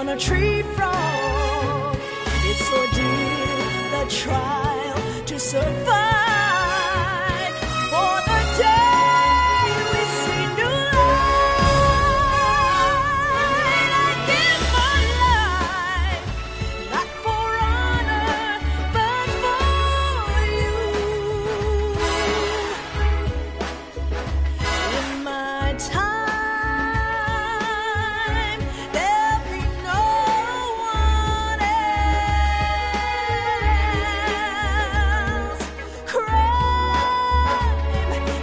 on a tree frog. It's ordeal, the trial to survive. For the day we see new light, I give my life, not for honor, but for you. In my time, there'll be no one else. Crime,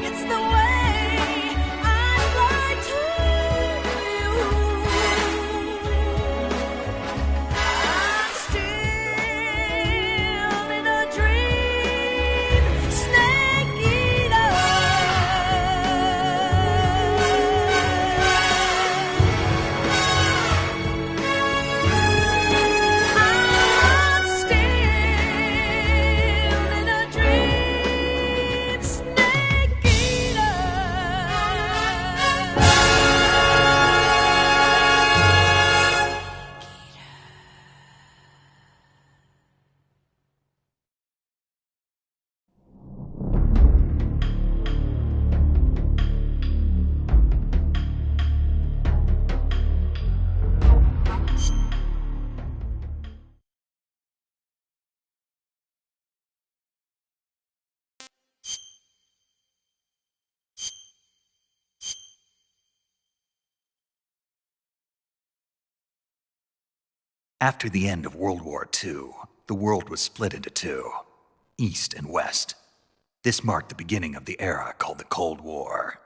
it's the way I'd like to view. I'm still in a dream, snake eater. I'm still in a dream, snake eater. After the end of World War II, the world was split into two, East and West. This marked the beginning of the era called the Cold War.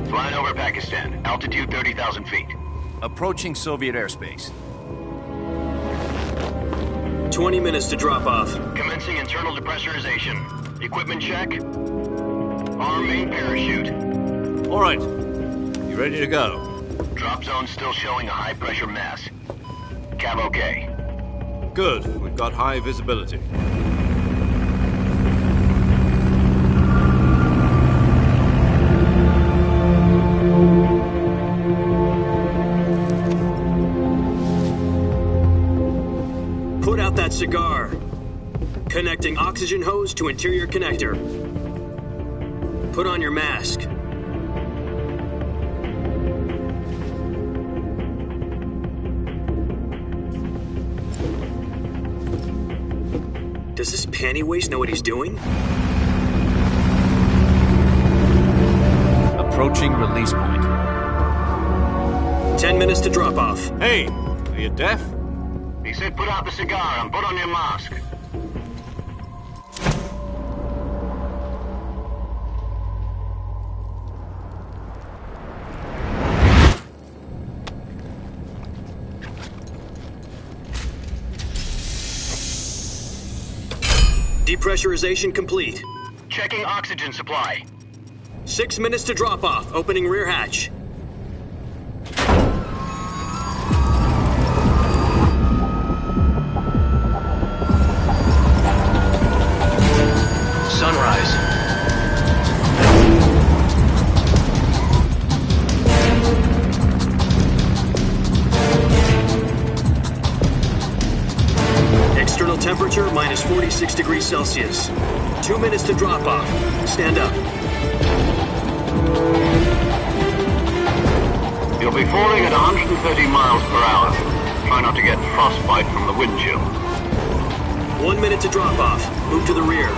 Flying over Pakistan, altitude 30,000 feet. Approaching Soviet airspace. 20 minutes to drop off. Commencing internal depressurization. Equipment check. Arm main parachute. All right. You ready to go? Drop zone still showing a high pressure mass. Cab okay. Good. We've got high visibility. Put out that cigar. Connecting oxygen hose to interior connector. Put on your mask. Does this panty waste know what he's doing? Approaching release point. 10 minutes to drop off. Hey, are you deaf? He said put out the cigar and put on your mask. Depressurization complete. Checking oxygen supply. 6 minutes to drop off. Opening rear hatch. Sunrise. External temperature minus 46 degrees Celsius. 2 minutes to drop off. Stand up. You'll be falling at 130 miles per hour. Try not to get frostbite from the wind chill. 1 minute to drop off. Move to the rear.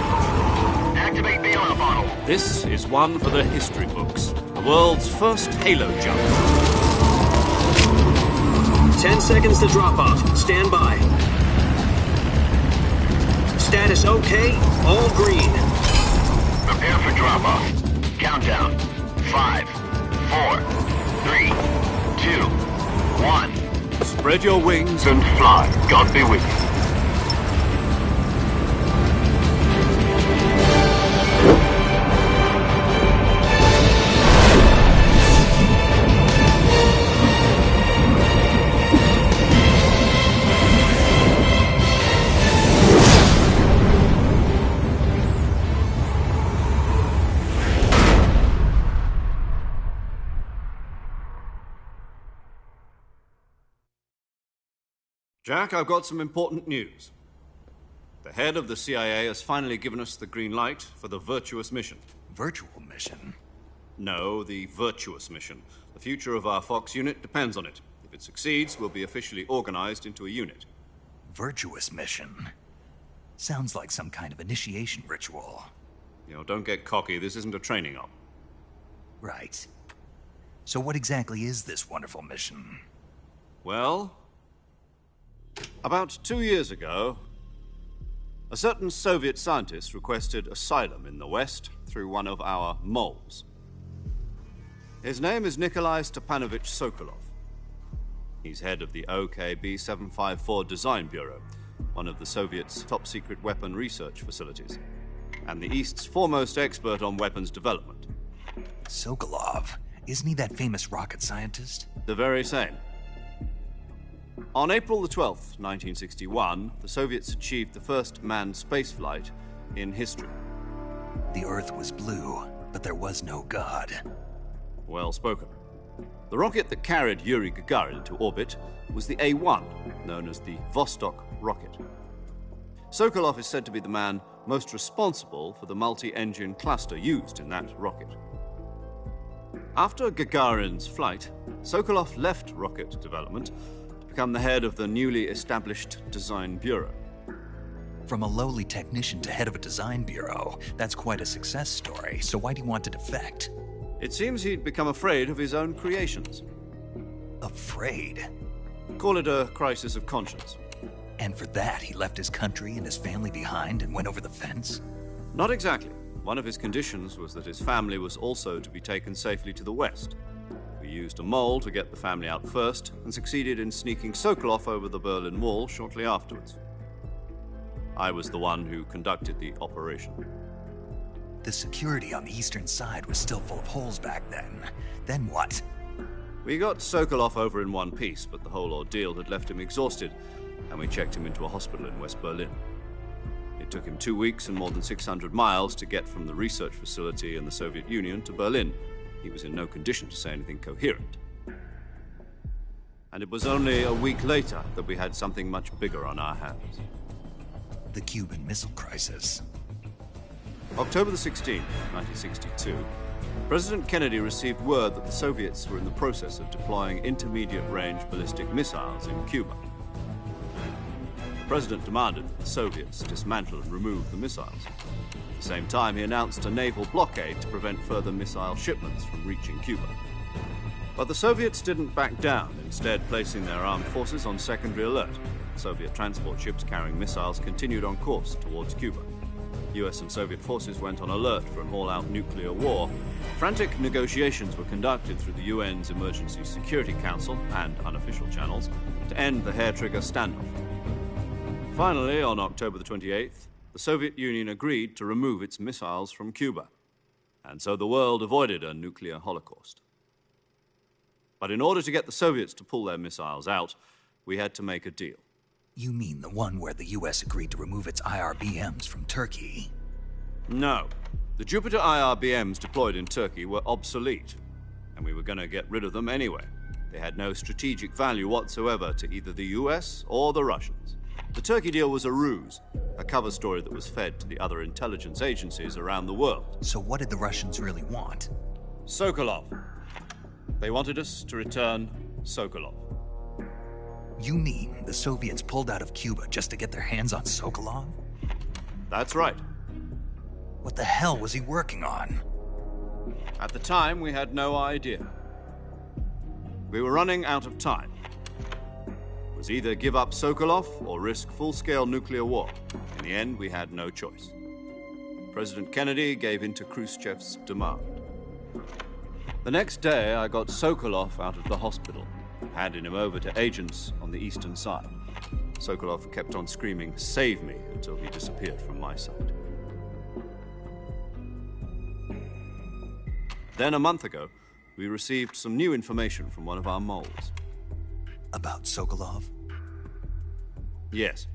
Activate bailout bottle. This is one for the history books. The world's first halo jump. 10 seconds to drop off. Stand by. Status okay, all green. Prepare for drop-off. Countdown. 5, 4, 3, 2, 1. Spread your wings And fly. God be with you. Jack, I've got some important news. The head of the CIA has finally given us the green light for the Virtuous mission. Virtual mission? No, the Virtuous mission. The future of our Fox unit depends on it. If it succeeds, we'll be officially organized into a unit. Virtuous mission? Sounds like some kind of initiation ritual. You know, don't get cocky. This isn't a training op. Right. So what exactly is this wonderful mission? Well, about 2 years ago, a certain Soviet scientist requested asylum in the West through one of our moles. His name is Nikolai Stepanovich Sokolov. He's head of the OKB-754 Design Bureau, one of the Soviets' top-secret weapon research facilities, and the East's foremost expert on weapons development. Sokolov? Isn't he that famous rocket scientist? The very same. On April the 12th, 1961, the Soviets achieved the first manned spaceflight in history. The Earth was blue, but there was no God. Well spoken. The rocket that carried Yuri Gagarin into orbit was the A-1, known as the Vostok rocket. Sokolov is said to be the man most responsible for the multi-engine cluster used in that rocket. After Gagarin's flight, Sokolov left rocket development become the head of the newly established Design Bureau. From a lowly technician to head of a design bureau, that's quite a success story, so why'd he want to defect? It seems he'd become afraid of his own creations. Afraid? Call it a crisis of conscience. And for that, he left his country and his family behind and went over the fence? Not exactly. One of his conditions was that his family was also to be taken safely to the West. We used a mole to get the family out first and succeeded in sneaking Sokolov over the Berlin Wall shortly afterwards. I was the one who conducted the operation. The security on the eastern side was still full of holes back then. Then what? We got Sokolov over in one piece, but the whole ordeal had left him exhausted, and we checked him into a hospital in West Berlin. It took him 2 weeks and more than 600 miles to get from the research facility in the Soviet Union to Berlin. He was in no condition to say anything coherent. And it was only a week later that we had something much bigger on our hands. The Cuban Missile Crisis. October the 16th, 1962, President Kennedy received word that the Soviets were in the process of deploying intermediate-range ballistic missiles in Cuba. The President demanded that the Soviets dismantle and remove the missiles. At the same time, he announced a naval blockade to prevent further missile shipments from reaching Cuba. But the Soviets didn't back down, instead placing their armed forces on secondary alert. Soviet transport ships carrying missiles continued on course towards Cuba. US and Soviet forces went on alert for an all-out nuclear war. Frantic negotiations were conducted through the UN's Emergency Security Council and unofficial channels to end the hair-trigger standoff. Finally, on October the 28th, the Soviet Union agreed to remove its missiles from Cuba, and so the world avoided a nuclear holocaust. But in order to get the Soviets to pull their missiles out, we had to make a deal. You mean the one where the US agreed to remove its IRBMs from Turkey? No. The Jupiter IRBMs deployed in Turkey were obsolete, and we were going to get rid of them anyway. They had no strategic value whatsoever to either the US or the Russians. The Turkey deal was a ruse, a cover story that was fed to the other intelligence agencies around the world. So what did the Russians really want? Sokolov. They wanted us to return Sokolov. You mean the Soviets pulled out of Cuba just to get their hands on Sokolov? That's right. What the hell was he working on? At the time, we had no idea. We were running out of time. was either give up Sokolov or risk full-scale nuclear war. In the end, we had no choice. President Kennedy gave in to Khrushchev's demand. The next day, I got Sokolov out of the hospital, handed him over to agents on the eastern side. Sokolov kept on screaming, "Save me," until he disappeared from my sight. Then, a month ago, we received some new information from one of our moles. About Sokolov? Yes.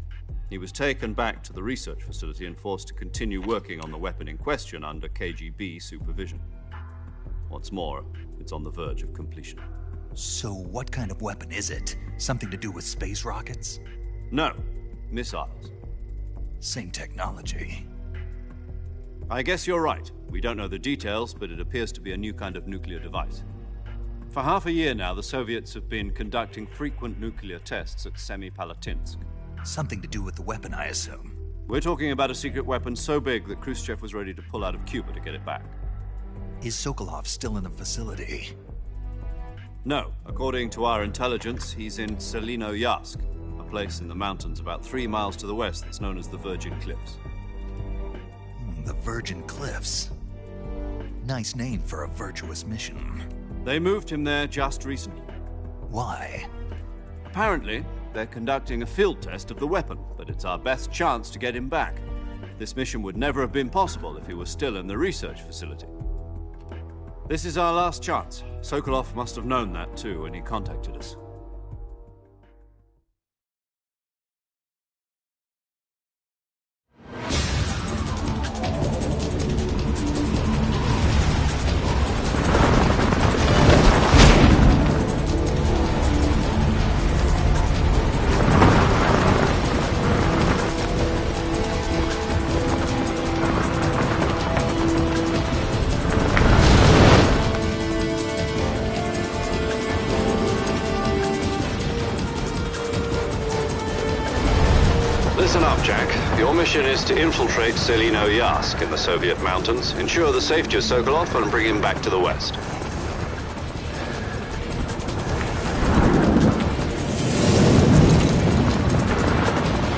He was taken back to the research facility and forced to continue working on the weapon in question under KGB supervision. What's more, it's on the verge of completion. So what kind of weapon is it? Something to do with space rockets? No, missiles. Same technology. I guess you're right. We don't know the details, but it appears to be a new kind of nuclear device. For half a year now, the Soviets have been conducting frequent nuclear tests at Semipalatinsk. Something to do with the weapon, I assume. We're talking about a secret weapon so big that Khrushchev was ready to pull out of Cuba to get it back. Is Sokolov still in the facility? No. According to our intelligence, he's in Selinoyarsk, a place in the mountains about 3 miles to the west that's known as the Virgin Cliffs. The Virgin Cliffs. Nice name for a virtuous mission. They moved him there just recently. Why? Apparently, they're conducting a field test of the weapon, but it's our best chance to get him back. This mission would never have been possible if he was still in the research facility. This is our last chance. Sokolov must have known that too when he contacted us. Listen up, Jack. Your mission is to infiltrate Selinoyarsk in the Soviet mountains, ensure the safety of Sokolov, and bring him back to the West.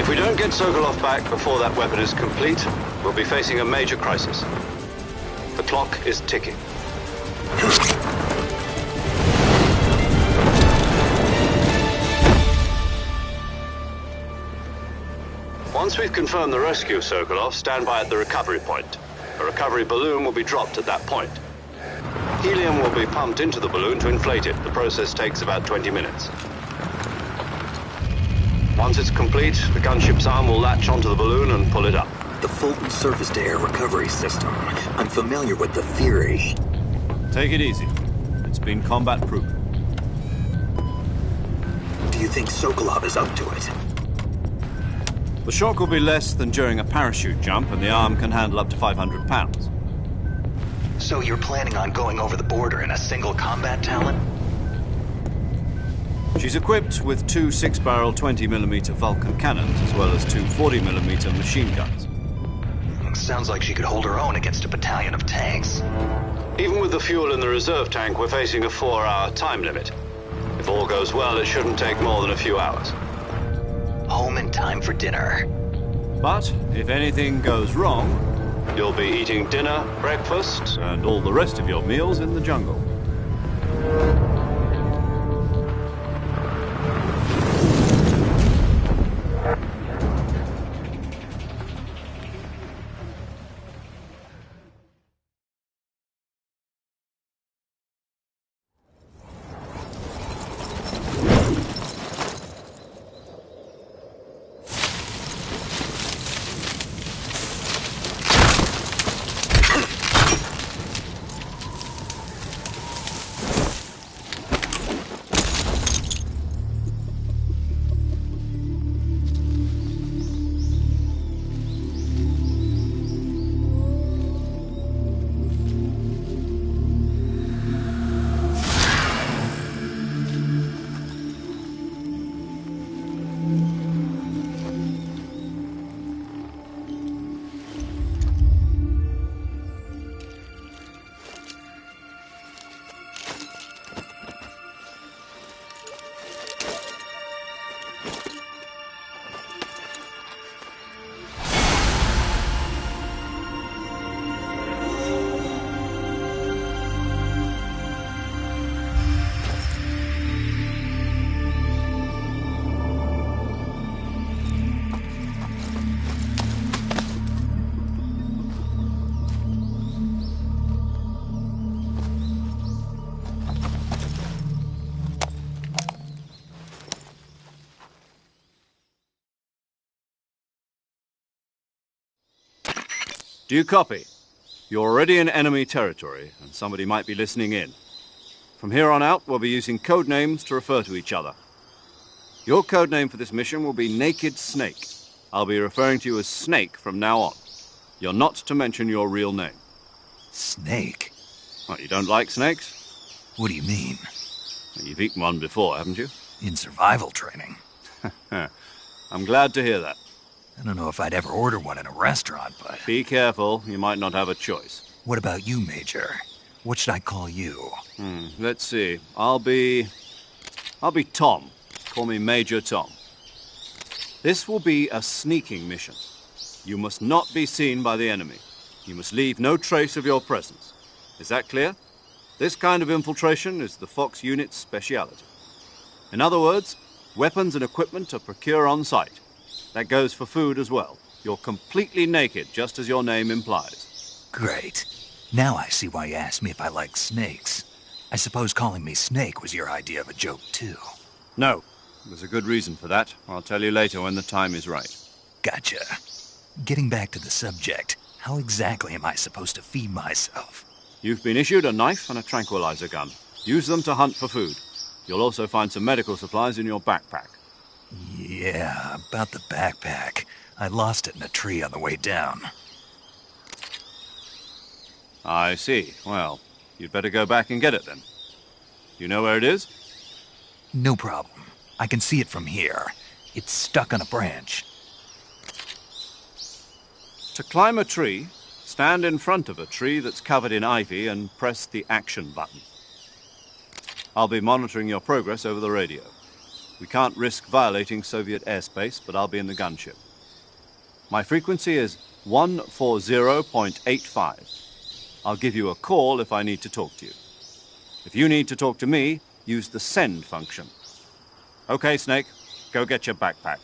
If we don't get Sokolov back before that weapon is complete, we'll be facing a major crisis. The clock is ticking. Once we've confirmed the rescue of Sokolov, stand by at the recovery point. A recovery balloon will be dropped at that point. Helium will be pumped into the balloon to inflate it. The process takes about 20 minutes. Once it's complete, the gunship's arm will latch onto the balloon and pull it up. The Fulton surface-to-air recovery system. I'm familiar with the theory. Take it easy. It's been combat-proven. Do you think Sokolov is up to it? The shock will be less than during a parachute jump, and the arm can handle up to 500 pounds. So you're planning on going over the border in a single combat Talon? She's equipped with 2 6-barrel 20mm Vulcan cannons, as well as 2 40mm machine guns. Sounds like she could hold her own against a battalion of tanks. Even with the fuel in the reserve tank, we're facing a 4-hour time limit. If all goes well, it shouldn't take more than a few hours. Home in time for dinner. But if anything goes wrong, you'll be eating dinner, breakfast, and all the rest of your meals in the jungle. Do you copy? You're already in enemy territory, and somebody might be listening in. From here on out, we'll be using code names to refer to each other. Your code name for this mission will be Naked Snake. I'll be referring to you as Snake from now on. You're not to mention your real name. Snake? What, you don't like snakes? What do you mean? Well, you've eaten one before, haven't you? In survival training. I'm glad to hear that. I don't know if I'd ever order one in a restaurant, but... Be careful, you might not have a choice. What about you, Major? What should I call you? Let's see. I'll be Tom. Call me Major Tom. This will be a sneaking mission. You must not be seen by the enemy. You must leave no trace of your presence. Is that clear? This kind of infiltration is the Fox unit's speciality. In other words, weapons and equipment are procured on site. That goes for food as well. You're completely naked, just as your name implies. Great. Now I see why you asked me if I like snakes. I suppose calling me Snake was your idea of a joke, too. No. There's a good reason for that. I'll tell you later when the time is right. Gotcha. Getting back to the subject, how exactly am I supposed to feed myself? You've been issued a knife and a tranquilizer gun. Use them to hunt for food. You'll also find some medical supplies in your backpack. Yeah, about the backpack. I lost it in a tree on the way down. I see. Well, you'd better go back and get it then. You know where it is? No problem. I can see it from here. It's stuck on a branch. To climb a tree, stand in front of a tree that's covered in ivy and press the action button. I'll be monitoring your progress over the radio. We can't risk violating Soviet airspace, but I'll be in the gunship. My frequency is 140.85. I'll give you a call if I need to talk to you. If you need to talk to me, use the send function. Okay, Snake, go get your backpack.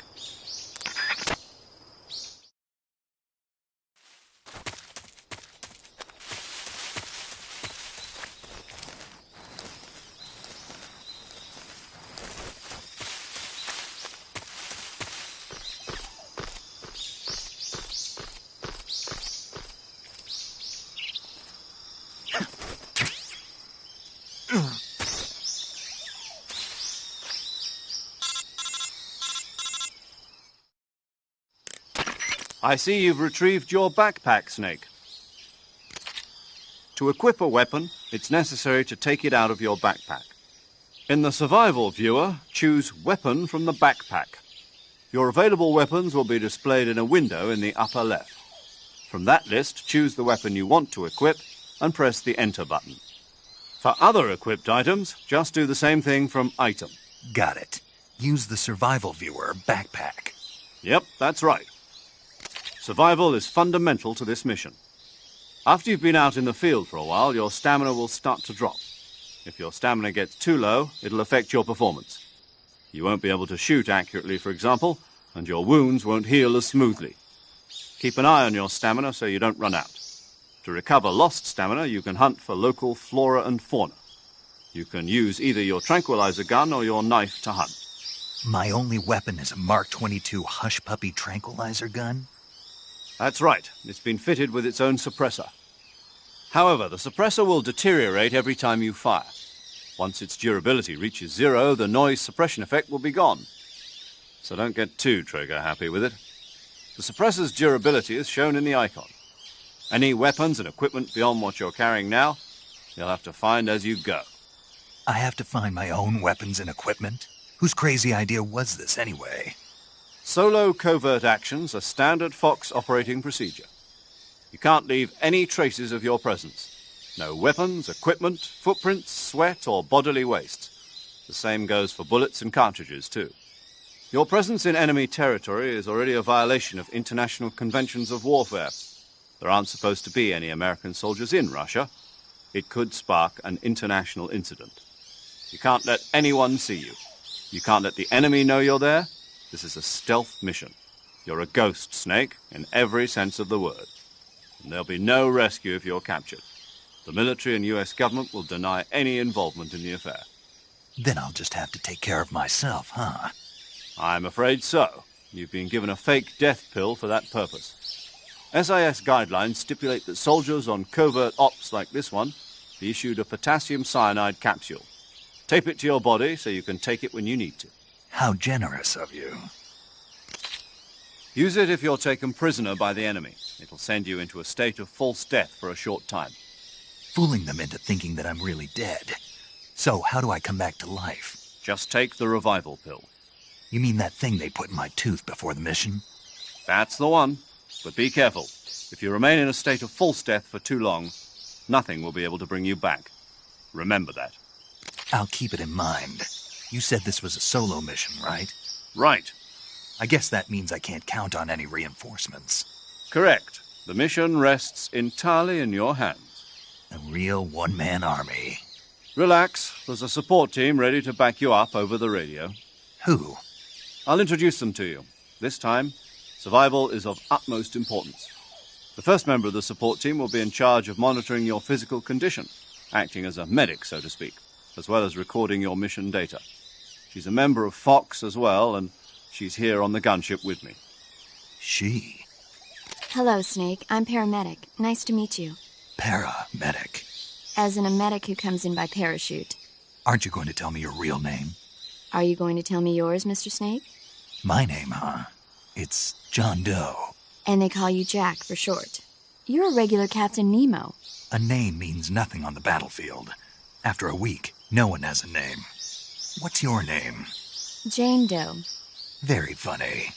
I see you've retrieved your backpack, Snake. To equip a weapon, it's necessary to take it out of your backpack. In the survival viewer, choose Weapon from the backpack. Your available weapons will be displayed in a window in the upper left. From that list, choose the weapon you want to equip and press the Enter button. For other equipped items, just do the same thing from Item. Got it. Use the survival viewer backpack. Yep, that's right. Survival is fundamental to this mission. After you've been out in the field for a while, your stamina will start to drop. If your stamina gets too low, it'll affect your performance. You won't be able to shoot accurately, for example, and your wounds won't heal as smoothly. Keep an eye on your stamina so you don't run out. To recover lost stamina, you can hunt for local flora and fauna. You can use either your tranquilizer gun or your knife to hunt. My only weapon is a Mark 22 Hush Puppy tranquilizer gun? That's right. It's been fitted with its own suppressor. However, the suppressor will deteriorate every time you fire. Once its durability reaches 0, the noise suppression effect will be gone. So don't get too trigger-happy with it. The suppressor's durability is shown in the icon. Any weapons and equipment beyond what you're carrying now, you'll have to find as you go. I have to find my own weapons and equipment? Whose crazy idea was this, anyway? Solo covert actions are standard Fox operating procedure. You can't leave any traces of your presence. No weapons, equipment, footprints, sweat, or bodily waste. The same goes for bullets and cartridges, too. Your presence in enemy territory is already a violation of international conventions of warfare. There aren't supposed to be any American soldiers in Russia. It could spark an international incident. You can't let anyone see you. You can't let the enemy know you're there. This is a stealth mission. You're a ghost, Snake, in every sense of the word. And there'll be no rescue if you're captured. The military and U.S. government will deny any involvement in the affair. Then I'll just have to take care of myself, huh? I'm afraid so. You've been given a fake death pill for that purpose. SIS guidelines stipulate that soldiers on covert ops like this one be issued a potassium cyanide capsule. Tape it to your body so you can take it when you need to. How generous of you. Use it if you're taken prisoner by the enemy. It'll send you into a state of false death for a short time. Fooling them into thinking that I'm really dead. So, how do I come back to life? Just take the revival pill. You mean that thing they put in my tooth before the mission? That's the one. But be careful. If you remain in a state of false death for too long, nothing will be able to bring you back. Remember that. I'll keep it in mind. You said this was a solo mission, right? Right. I guess that means I can't count on any reinforcements. Correct. The mission rests entirely in your hands. A real one-man army. Relax. There's a support team ready to back you up over the radio. Who? I'll introduce them to you. This time, survival is of utmost importance. The first member of the support team will be in charge of monitoring your physical condition, acting as a medic, so to speak, as well as recording your mission data. She's a member of Fox as well, and she's here on the gunship with me. She? Hello, Snake. I'm paramedic. Nice to meet you. Paramedic. As in a medic who comes in by parachute. Aren't you going to tell me your real name? Are you going to tell me yours, Mr. Snake? My name, huh? It's John Doe. And they call you Jack for short. You're a regular Captain Nemo. A name means nothing on the battlefield. After a week, no one has a name. What's your name? Jane Doe. Very funny.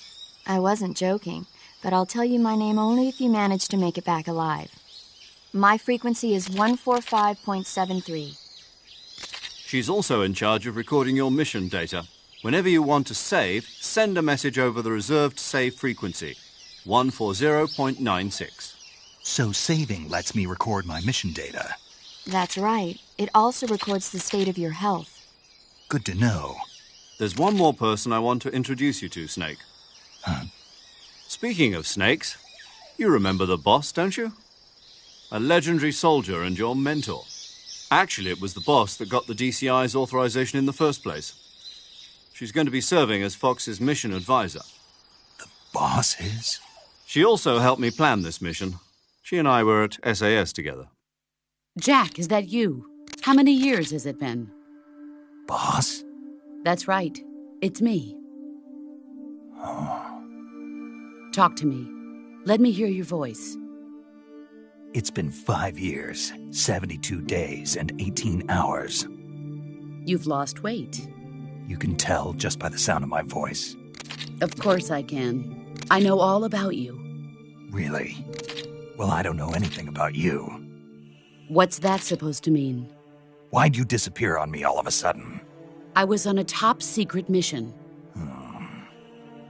I wasn't joking, but I'll tell you my name only if you manage to make it back alive. My frequency is 145.73. She's also in charge of recording your mission data. Whenever you want to save, send a message over the reserved save frequency, 140.96. So saving lets me record my mission data. That's right. It also records the state of your health. Good to know. There's one more person I want to introduce you to, Snake. Huh? Speaking of snakes, you remember the boss, don't you? A legendary soldier and your mentor. Actually, it was the boss that got the DCI's authorization in the first place. She's going to be serving as Fox's mission advisor. The boss is? She also helped me plan this mission. She and I were at SAS together. Jack, is that you? How many years has it been? Boss? That's right. It's me. Oh. Talk to me. Let me hear your voice. It's been 5 years, 72 days, and 18 hours. You've lost weight. You can tell just by the sound of my voice. Of course I can. I know all about you. Really? Well, I don't know anything about you. What's that supposed to mean? Why'd you disappear on me all of a sudden? I was on a top-secret mission.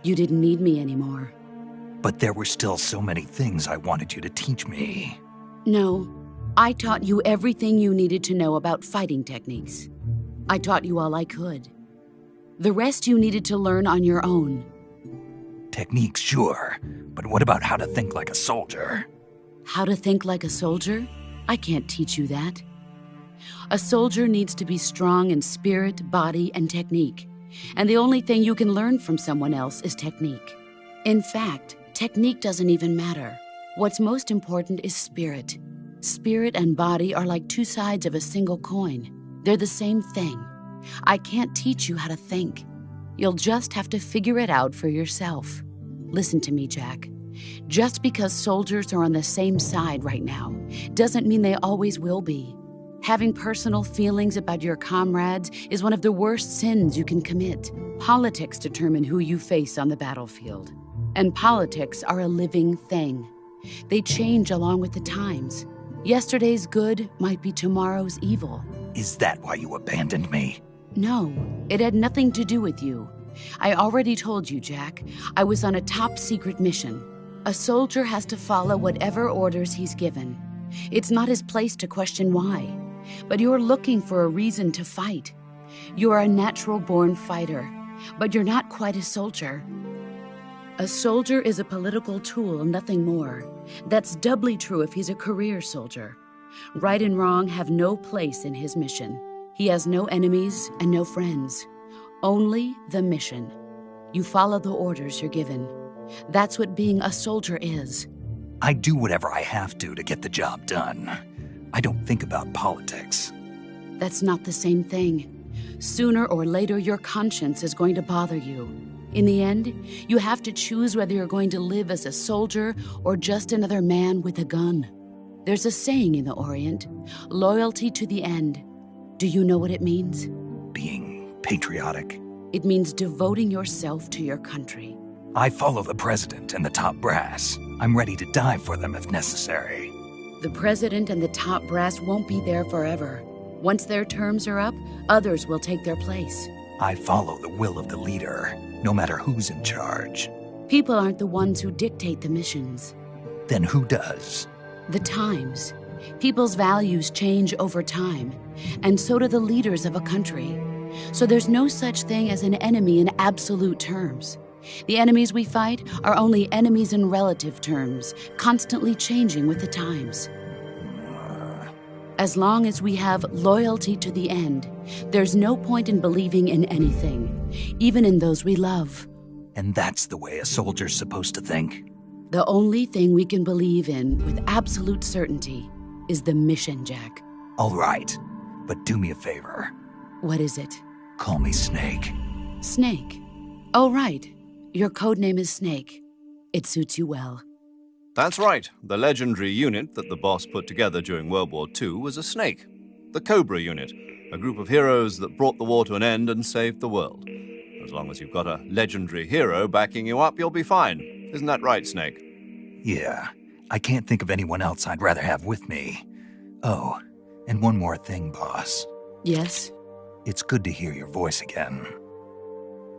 You didn't need me anymore. But there were still so many things I wanted you to teach me. No, I taught you everything you needed to know about fighting techniques. I taught you all I could. The rest you needed to learn on your own. Techniques, sure. But what about how to think like a soldier? How to think like a soldier? I can't teach you that. A soldier needs to be strong in spirit, body, and technique. And the only thing you can learn from someone else is technique. In fact, technique doesn't even matter. What's most important is spirit. Spirit and body are like two sides of a single coin. They're the same thing. I can't teach you how to think. You'll just have to figure it out for yourself. Listen to me, Jack. Just because soldiers are on the same side right now doesn't mean they always will be. Having personal feelings about your comrades is one of the worst sins you can commit. Politics determine who you face on the battlefield. And politics are a living thing. They change along with the times. Yesterday's good might be tomorrow's evil. Is that why you abandoned me? No, it had nothing to do with you. I already told you, Jack. I was on a top-secret mission. A soldier has to follow whatever orders he's given. It's not his place to question why. But you're looking for a reason to fight. You're a natural-born fighter, but you're not quite a soldier. A soldier is a political tool, nothing more. That's doubly true if he's a career soldier. Right and wrong have no place in his mission. He has no enemies and no friends. Only the mission. You follow the orders you're given. That's what being a soldier is. I do whatever I have to get the job done. I don't think about politics. That's not the same thing. Sooner or later, your conscience is going to bother you. In the end, you have to choose whether you're going to live as a soldier or just another man with a gun. There's a saying in the Orient, loyalty to the end. Do you know what it means? Being patriotic. It means devoting yourself to your country. I follow the president and the top brass. I'm ready to die for them if necessary. The president and the top brass won't be there forever. Once their terms are up, others will take their place. I follow the will of the leader, no matter who's in charge. People aren't the ones who dictate the missions. Then who does? The times. People's values change over time, and so do the leaders of a country. So there's no such thing as an enemy in absolute terms. The enemies we fight are only enemies in relative terms, constantly changing with the times. As long as we have loyalty to the end, there's no point in believing in anything, even in those we love. And that's the way a soldier's supposed to think? The only thing we can believe in with absolute certainty is the mission, Jack. All right, but do me a favor. What is it? Call me Snake. Snake? Oh, right. Your code name is Snake. It suits you well. That's right. The legendary unit that the boss put together during World War II was a snake. The Cobra unit, a group of heroes that brought the war to an end and saved the world. As long as you've got a legendary hero backing you up, you'll be fine. Isn't that right, Snake? Yeah. I can't think of anyone else I'd rather have with me. Oh, and one more thing, boss. Yes? It's good to hear your voice again.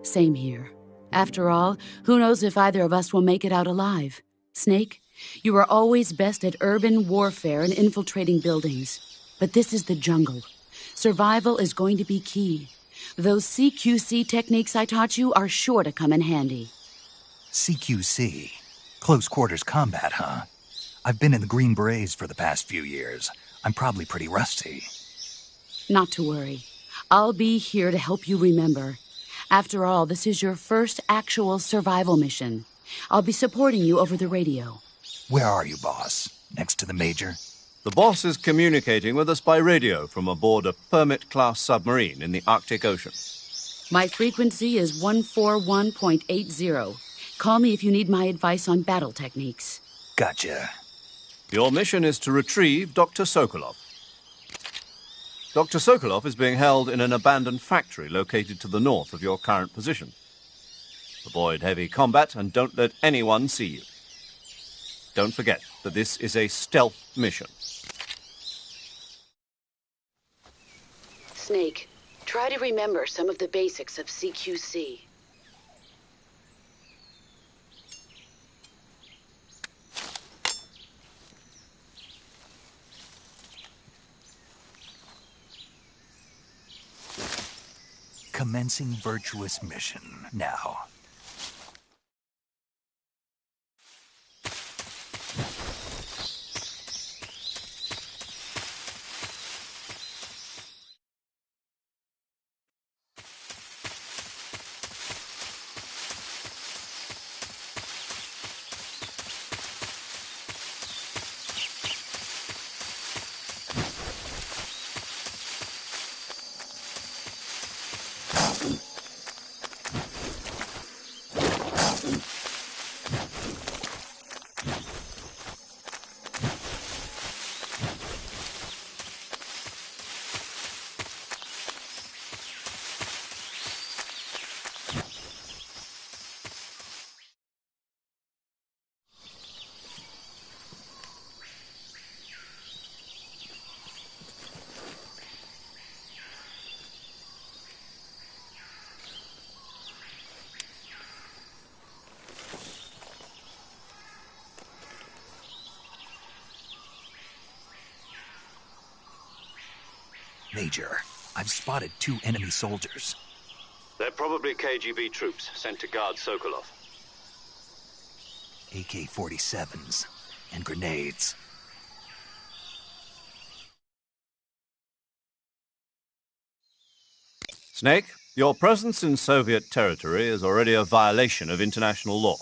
Same here. After all, who knows if either of us will make it out alive? Snake, you are always best at urban warfare and infiltrating buildings. But this is the jungle. Survival is going to be key. Those CQC techniques I taught you are sure to come in handy. CQC? Close quarters combat, huh? I've been in the Green Berets for the past few years. I'm probably pretty rusty. Not to worry. I'll be here to help you remember. After all, this is your first actual survival mission. I'll be supporting you over the radio. Where are you, boss? Next to the Major? The boss is communicating with us by radio from aboard a Permit-class submarine in the Arctic Ocean. My frequency is 141.80. Call me if you need my advice on battle techniques. Gotcha. Your mission is to retrieve Dr. Sokolov. Dr. Sokolov is being held in an abandoned factory located to the north of your current position. Avoid heavy combat and don't let anyone see you. Don't forget that this is a stealth mission. Snake, try to remember some of the basics of CQC. Commencing virtuous mission now. Major, I've spotted 2 enemy soldiers. They're probably KGB troops sent to guard Sokolov. AK-47s and grenades. Snake, your presence in Soviet territory is already a violation of international law.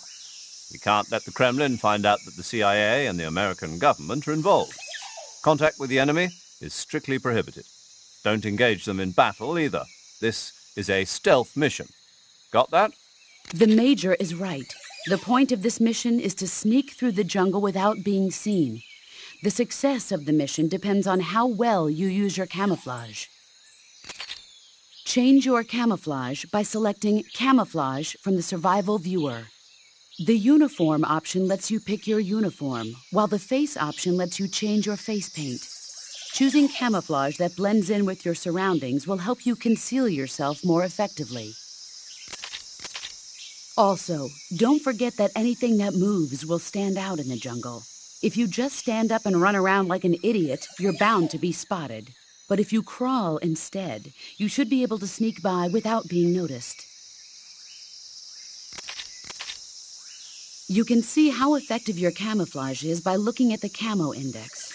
We can't let the Kremlin find out that the CIA and the American government are involved. Contact with the enemy is strictly prohibited. Don't engage them in battle either. This is a stealth mission. Got that? The Major is right. The point of this mission is to sneak through the jungle without being seen. The success of the mission depends on how well you use your camouflage. Change your camouflage by selecting Camouflage from the Survival Viewer. The Uniform option lets you pick your uniform, while the Face option lets you change your face paint. Choosing camouflage that blends in with your surroundings will help you conceal yourself more effectively. Also, don't forget that anything that moves will stand out in the jungle. If you just stand up and run around like an idiot, you're bound to be spotted. But if you crawl instead, you should be able to sneak by without being noticed. You can see how effective your camouflage is by looking at the Camo Index.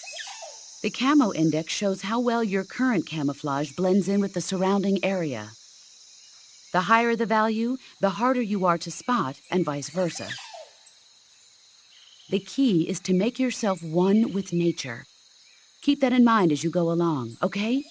The Camo Index shows how well your current camouflage blends in with the surrounding area. The higher the value, the harder you are to spot, and vice versa. The key is to make yourself one with nature. Keep that in mind as you go along, okay?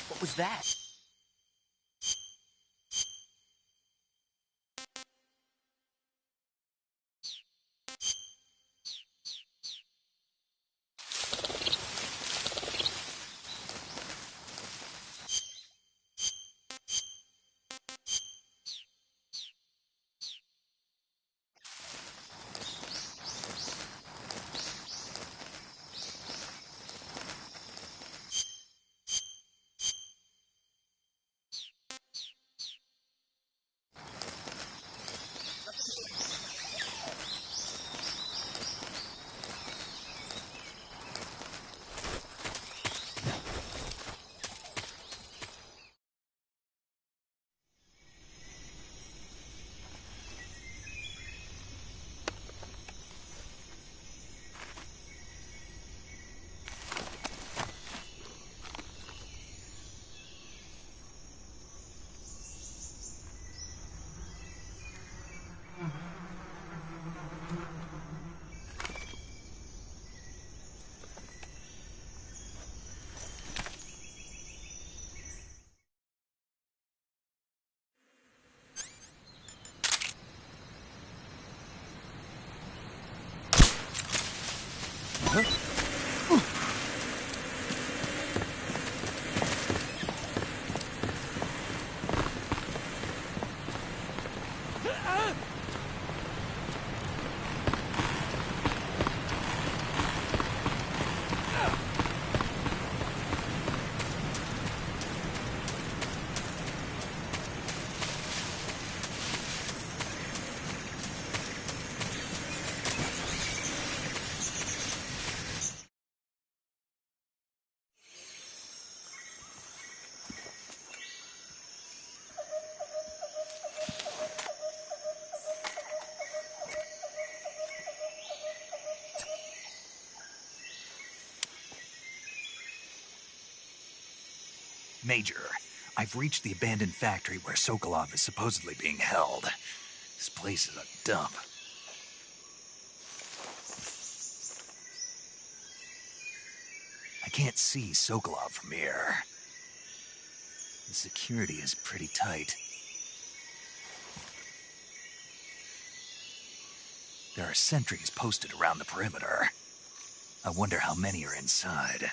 What was that? Major, I've reached the abandoned factory where Sokolov is supposedly being held. This place is a dump. I can't see Sokolov from here. The security is pretty tight. There are sentries posted around the perimeter. I wonder how many are inside.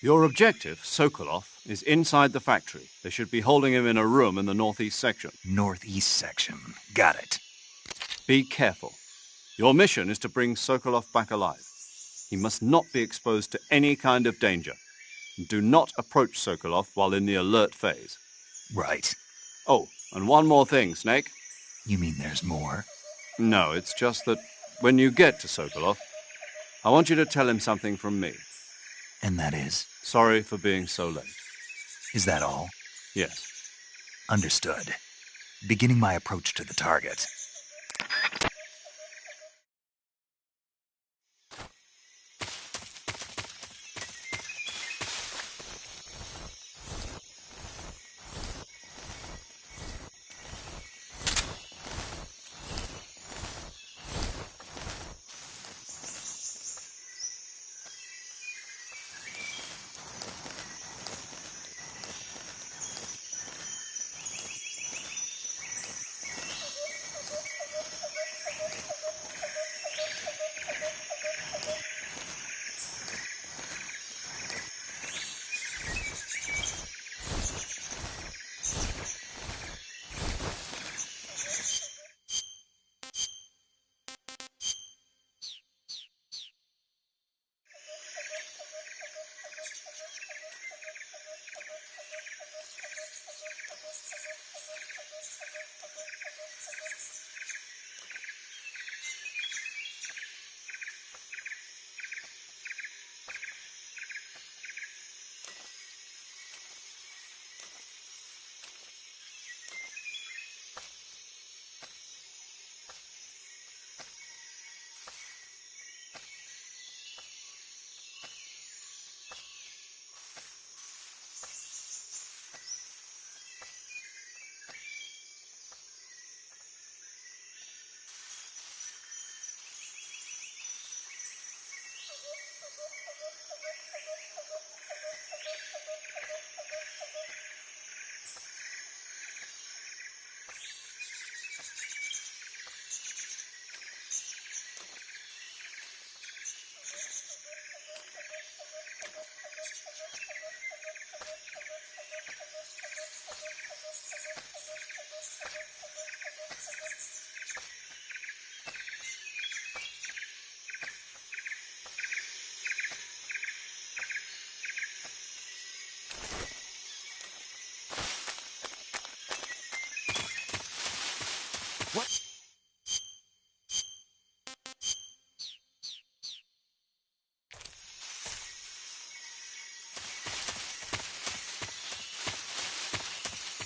Your objective, Sokolov, is inside the factory. They should be holding him in a room in the northeast section. Northeast section. Got it. Be careful. Your mission is to bring Sokolov back alive. He must not be exposed to any kind of danger. Do not approach Sokolov while in the alert phase. Right. Oh, and one more thing, Snake. You mean there's more? No, it's just that when you get to Sokolov, I want you to tell him something from me. And that is? Sorry for being so late. Is that all? Yes. Understood. Beginning my approach to the target.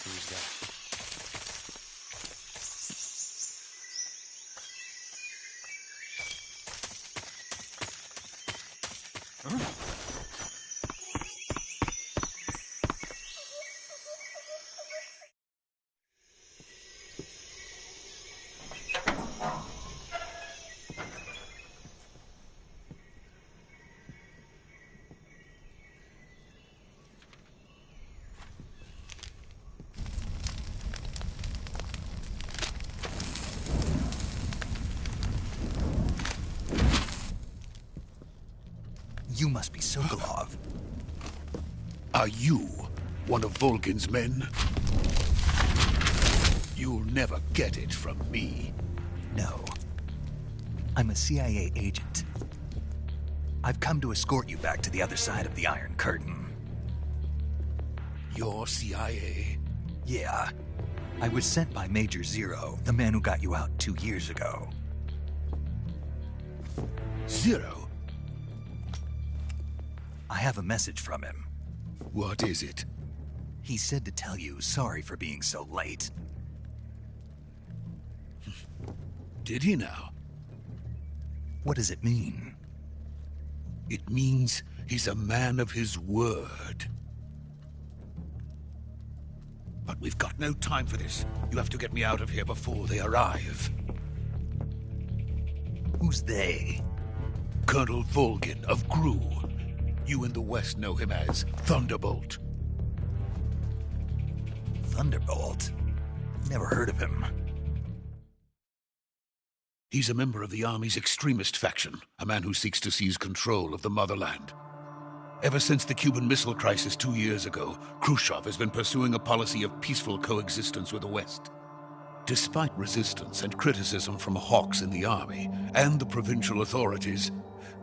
Who's that? You must be Sokolov. Are you one of Volgin's men? You'll never get it from me. No. I'm a CIA agent. I've come to escort you back to the other side of the Iron Curtain. You're CIA? Yeah. I was sent by Major Zero, the man who got you out 2 years ago. Zero? I have a message from him. What is it? He said to tell you sorry for being so late. Did he now? What does it mean? It means he's a man of his word. But we've got no time for this. You have to get me out of here before they arrive. Who's they? Colonel Volgin of Gru. You in the West know him as Thunderbolt. Thunderbolt? Never heard of him. He's a member of the Army's extremist faction, a man who seeks to seize control of the motherland. Ever since the Cuban Missile Crisis 2 years ago, Khrushchev has been pursuing a policy of peaceful coexistence with the West. Despite resistance and criticism from hawks in the army and the provincial authorities,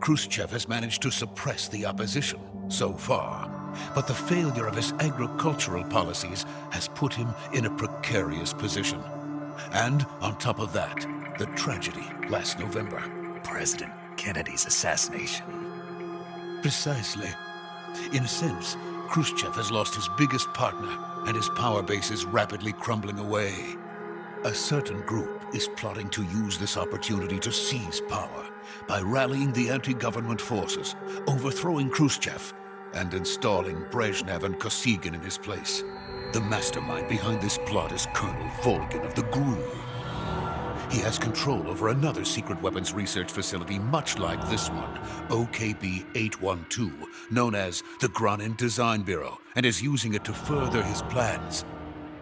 Khrushchev has managed to suppress the opposition so far. But the failure of his agricultural policies has put him in a precarious position. And on top of that, the tragedy last November. President Kennedy's assassination. Precisely. In a sense, Khrushchev has lost his biggest partner, and his power base is rapidly crumbling away. A certain group is plotting to use this opportunity to seize power by rallying the anti-government forces, overthrowing Khrushchev, and installing Brezhnev and Kosygin in his place. The mastermind behind this plot is Colonel Volgin of the GRU. He has control over another secret weapons research facility much like this one, OKB-812, known as the Granin Design Bureau, and is using it to further his plans.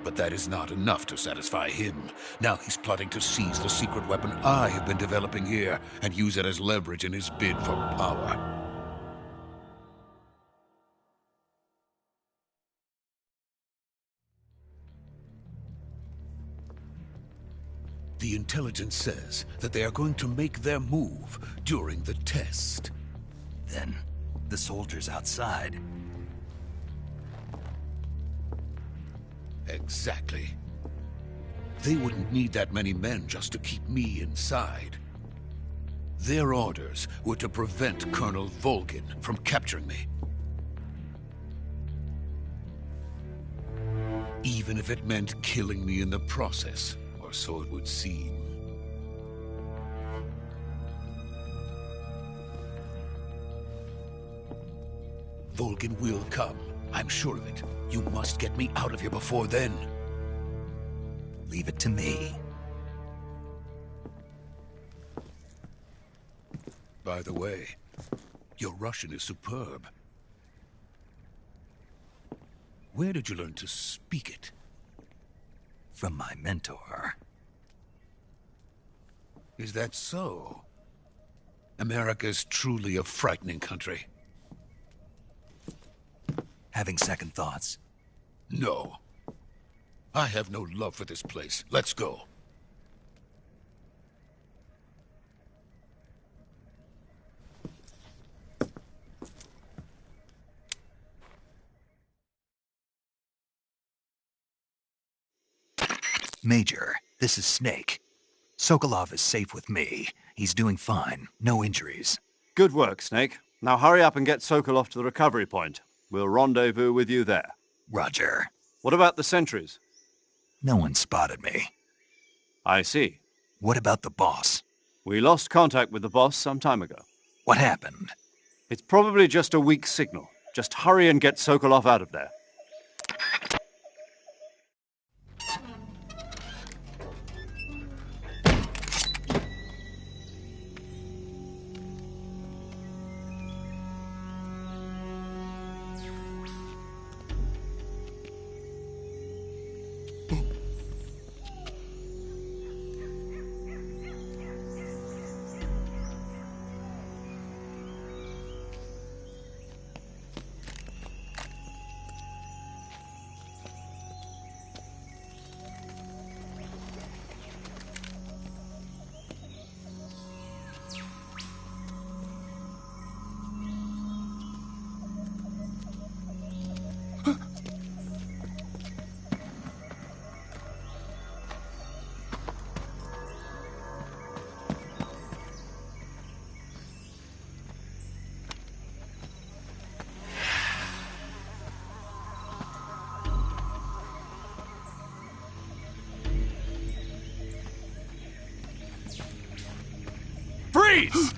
But that is not enough to satisfy him. Now he's plotting to seize the secret weapon I have been developing here and use it as leverage in his bid for power. The intelligence says that they are going to make their move during the test. Then, the soldiers outside. Exactly. They wouldn't need that many men just to keep me inside. Their orders were to prevent Colonel Volgin from capturing me. Even if it meant killing me in the process, or so it would seem. Volgin will come. I'm sure of it. You must get me out of here before then. Leave it to me. By the way, your Russian is superb. Where did you learn to speak it? From my mentor. Is that so? America is truly a frightening country. Having second thoughts? No. I have no love for this place. Let's go. Major, this is Snake. Sokolov is safe with me. He's doing fine. No injuries. Good work, Snake. Now hurry up and get Sokolov to the recovery point. We'll rendezvous with you there. Roger. What about the sentries? No one spotted me. I see. What about the boss? We lost contact with the boss some time ago. What happened? It's probably just a weak signal. Just hurry and get Sokolov out of there. Freeze!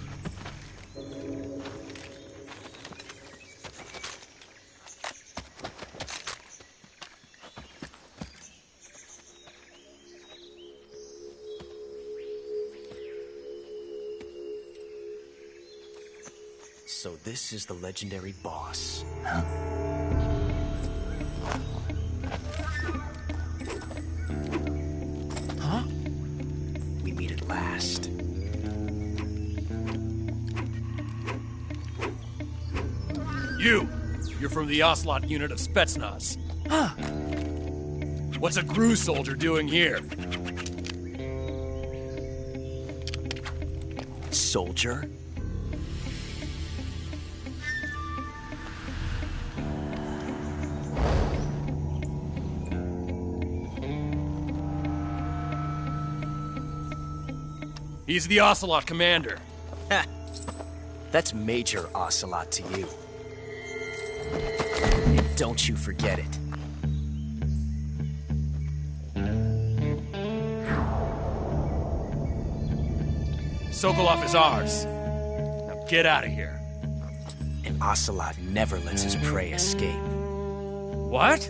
So this is the legendary boss. Huh? Huh? We meet at last. You're from the Ocelot unit of Spetsnaz. Huh. What's a GRU soldier doing here? Soldier? He's the Ocelot commander. Ha! That's Major Ocelot to you. And don't you forget it. Sokolov is ours. Now get out of here. And Ocelot never lets his prey escape. What?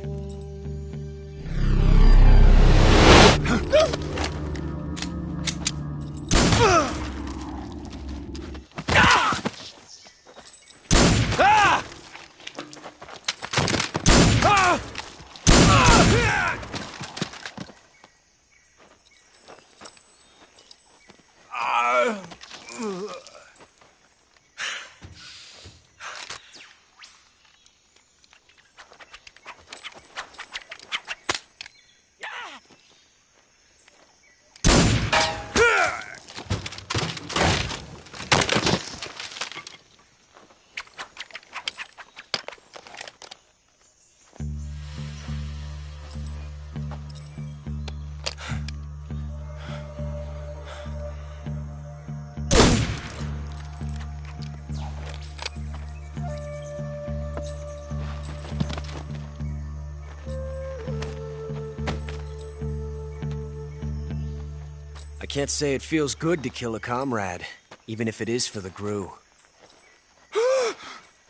I can't say it feels good to kill a comrade, even if it is for the GRU.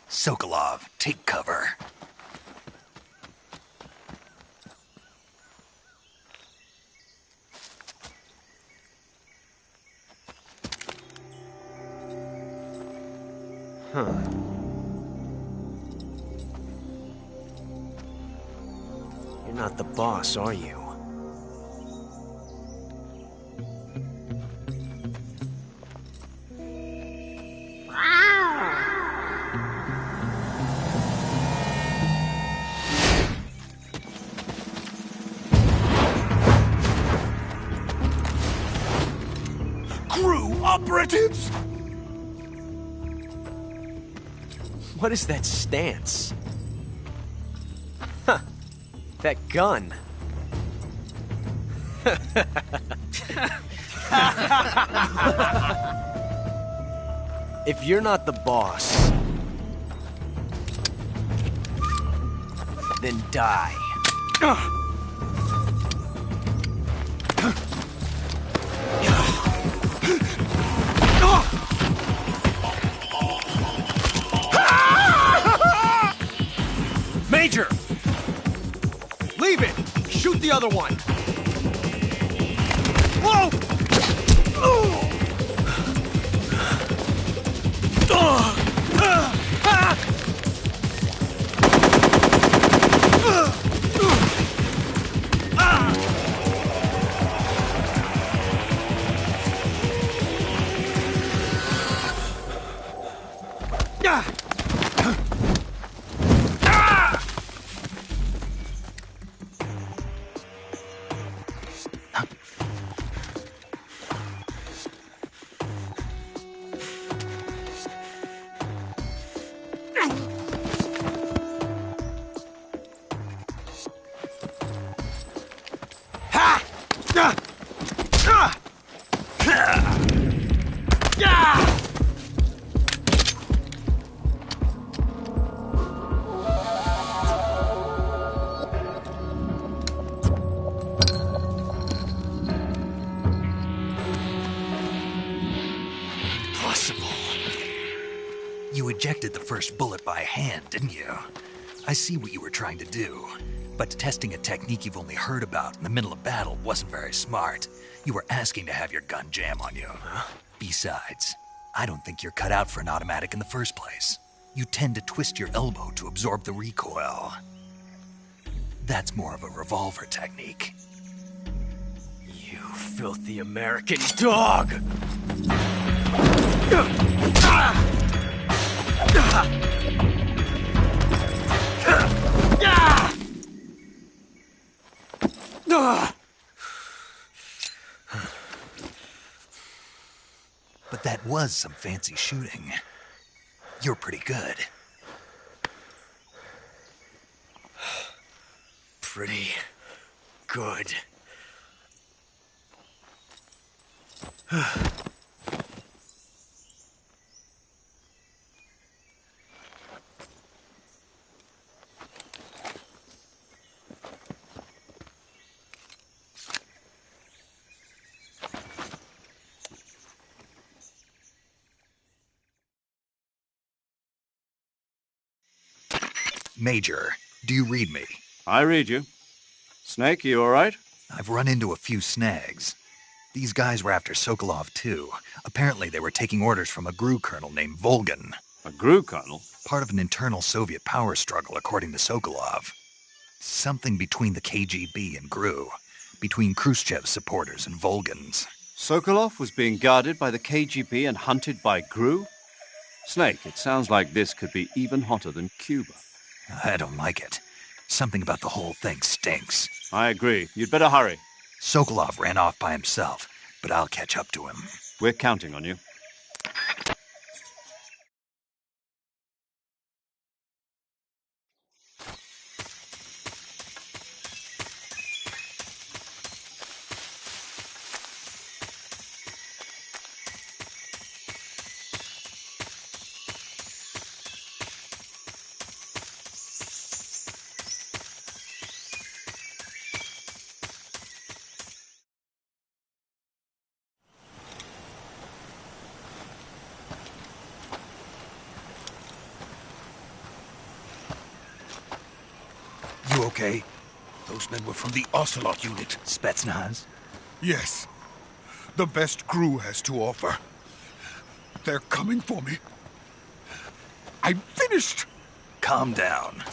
Sokolov, take cover. Huh. You're not the boss, are you? GRU operatives! What is that stance? Huh. That gun. If you're not the boss, then die. Major! Leave it! Shoot the other one! Whoa! You ejected the first bullet by hand, didn't you? I see what you were trying to do. But testing a technique you've only heard about in the middle of battle wasn't very smart. You were asking to have your gun jam on you. Besides, I don't think you're cut out for an automatic in the first place. You tend to twist your elbow to absorb the recoil. That's more of a revolver technique. You filthy American dog! But that was some fancy shooting. You're pretty good. Pretty good. Major, do you read me? I read you. Snake, you all right? I've run into a few snags. These guys were after Sokolov too. Apparently they were taking orders from a GRU colonel named Volgan. A GRU colonel? Part of an internal Soviet power struggle, according to Sokolov. Something between the KGB and GRU. Between Khrushchev's supporters and Volgan's. Sokolov was being guarded by the KGB and hunted by GRU? Snake, it sounds like this could be even hotter than Cuba. I don't like it. Something about the whole thing stinks. I agree. You'd better hurry. Sokolov ran off by himself, but I'll catch up to him. We're counting on you. You okay? Those men were from the Ocelot unit. Spetsnaz? Yes. The best GRU has to offer. They're coming for me. I'm finished! Calm down.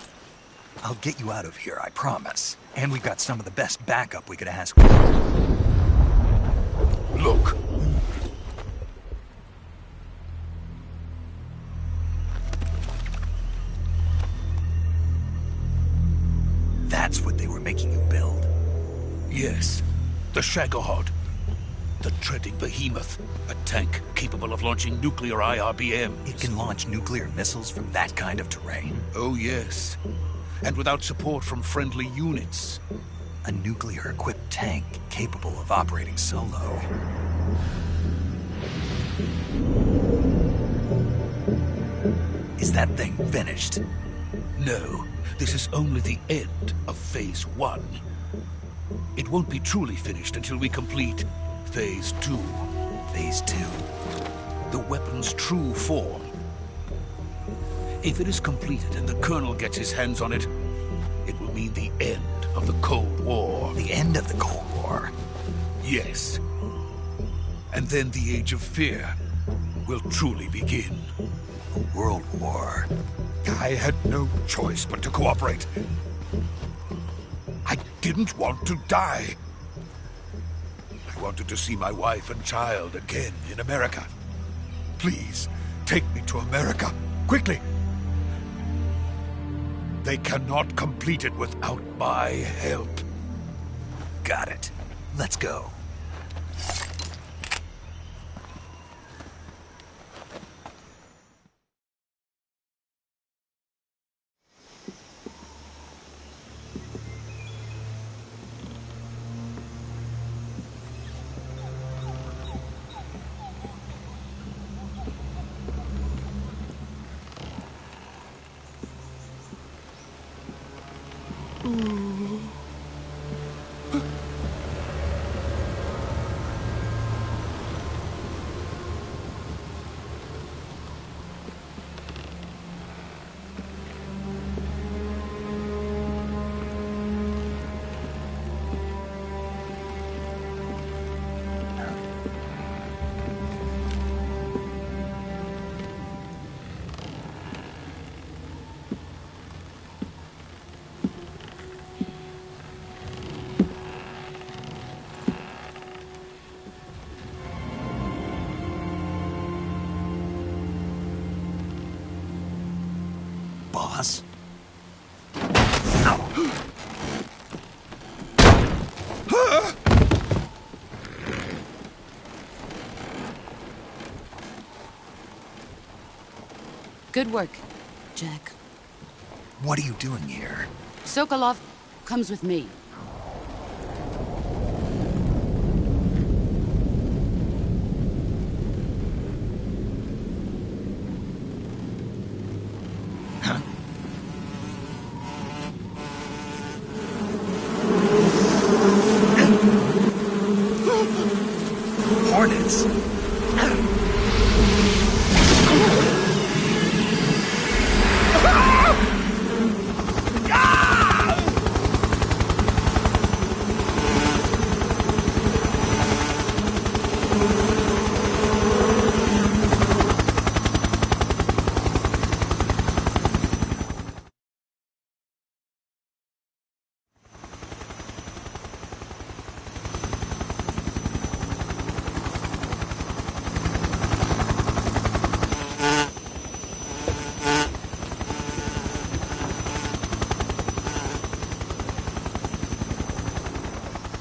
I'll get you out of here, I promise. And we've got some of the best backup we could ask for. Look. That's what they were making you build? Yes. The Shagohod. The treading behemoth. A tank capable of launching nuclear IRBMs. It can launch nuclear missiles from that kind of terrain? Oh, yes. And without support from friendly units. A nuclear-equipped tank capable of operating solo. Is that thing finished? No. This is only the end of Phase 1. It won't be truly finished until we complete Phase 2. Phase 2? The weapon's true form. If it is completed and the Colonel gets his hands on it, it will mean the end of the Cold War. The end of the Cold War? Yes. And then the Age of Fear will truly begin. A world war. I had no choice but to cooperate. I didn't want to die. I wanted to see my wife and child again in America. Please, take me to America, quickly. They cannot complete it without my help. Got it. Let's go. boss. Good work, Jack. What are you doing here? Sokolov comes with me. Hornets!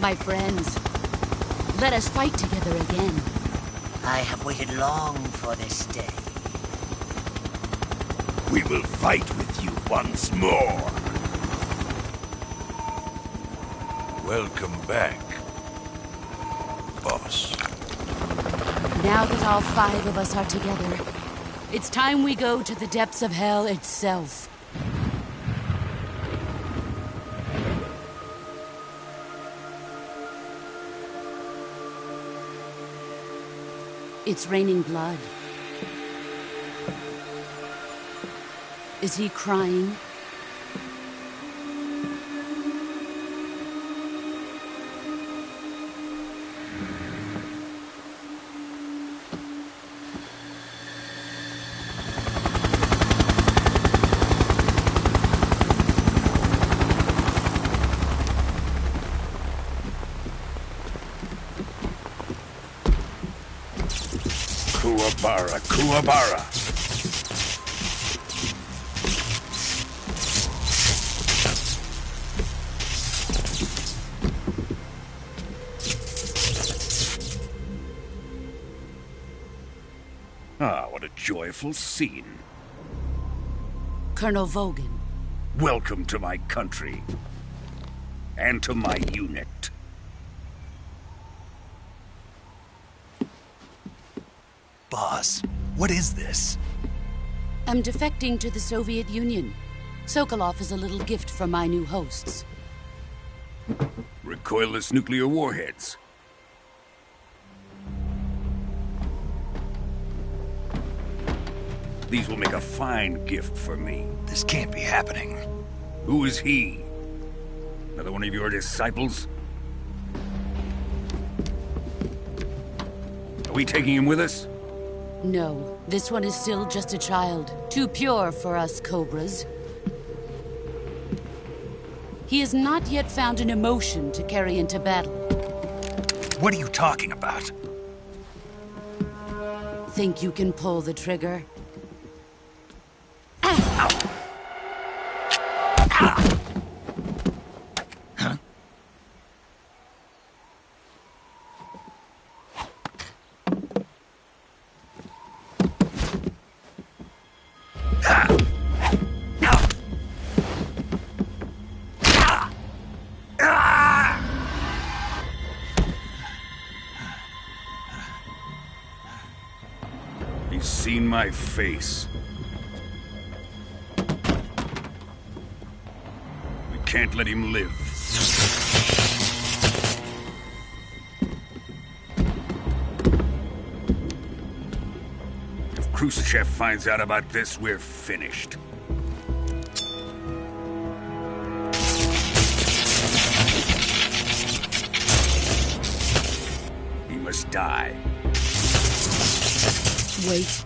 My friends, let us fight together again. I have waited long for this day. We will fight with you once more. Welcome back, boss. Now that all 5 of us are together, it's time we go to the depths of hell itself. It's raining blood. Is he crying? Kuwabara, Kuwabara. Ah, what a joyful scene. Colonel Vogan. Welcome to my country. And to my unit. Boss, what is this? I'm defecting to the Soviet Union. Sokolov is a little gift from my new hosts. Recoilless nuclear warheads. These will make a fine gift for me. This can't be happening. Who is he? Another one of your disciples? Are we taking him with us? No, this one is still just a child. Too pure for us Cobras. He has not yet found an emotion to carry into battle. What are you talking about? Think you can pull the trigger? He's seen my face. We can't let him live. If Khrushchev finds out about this, we're finished. He must die. Wait.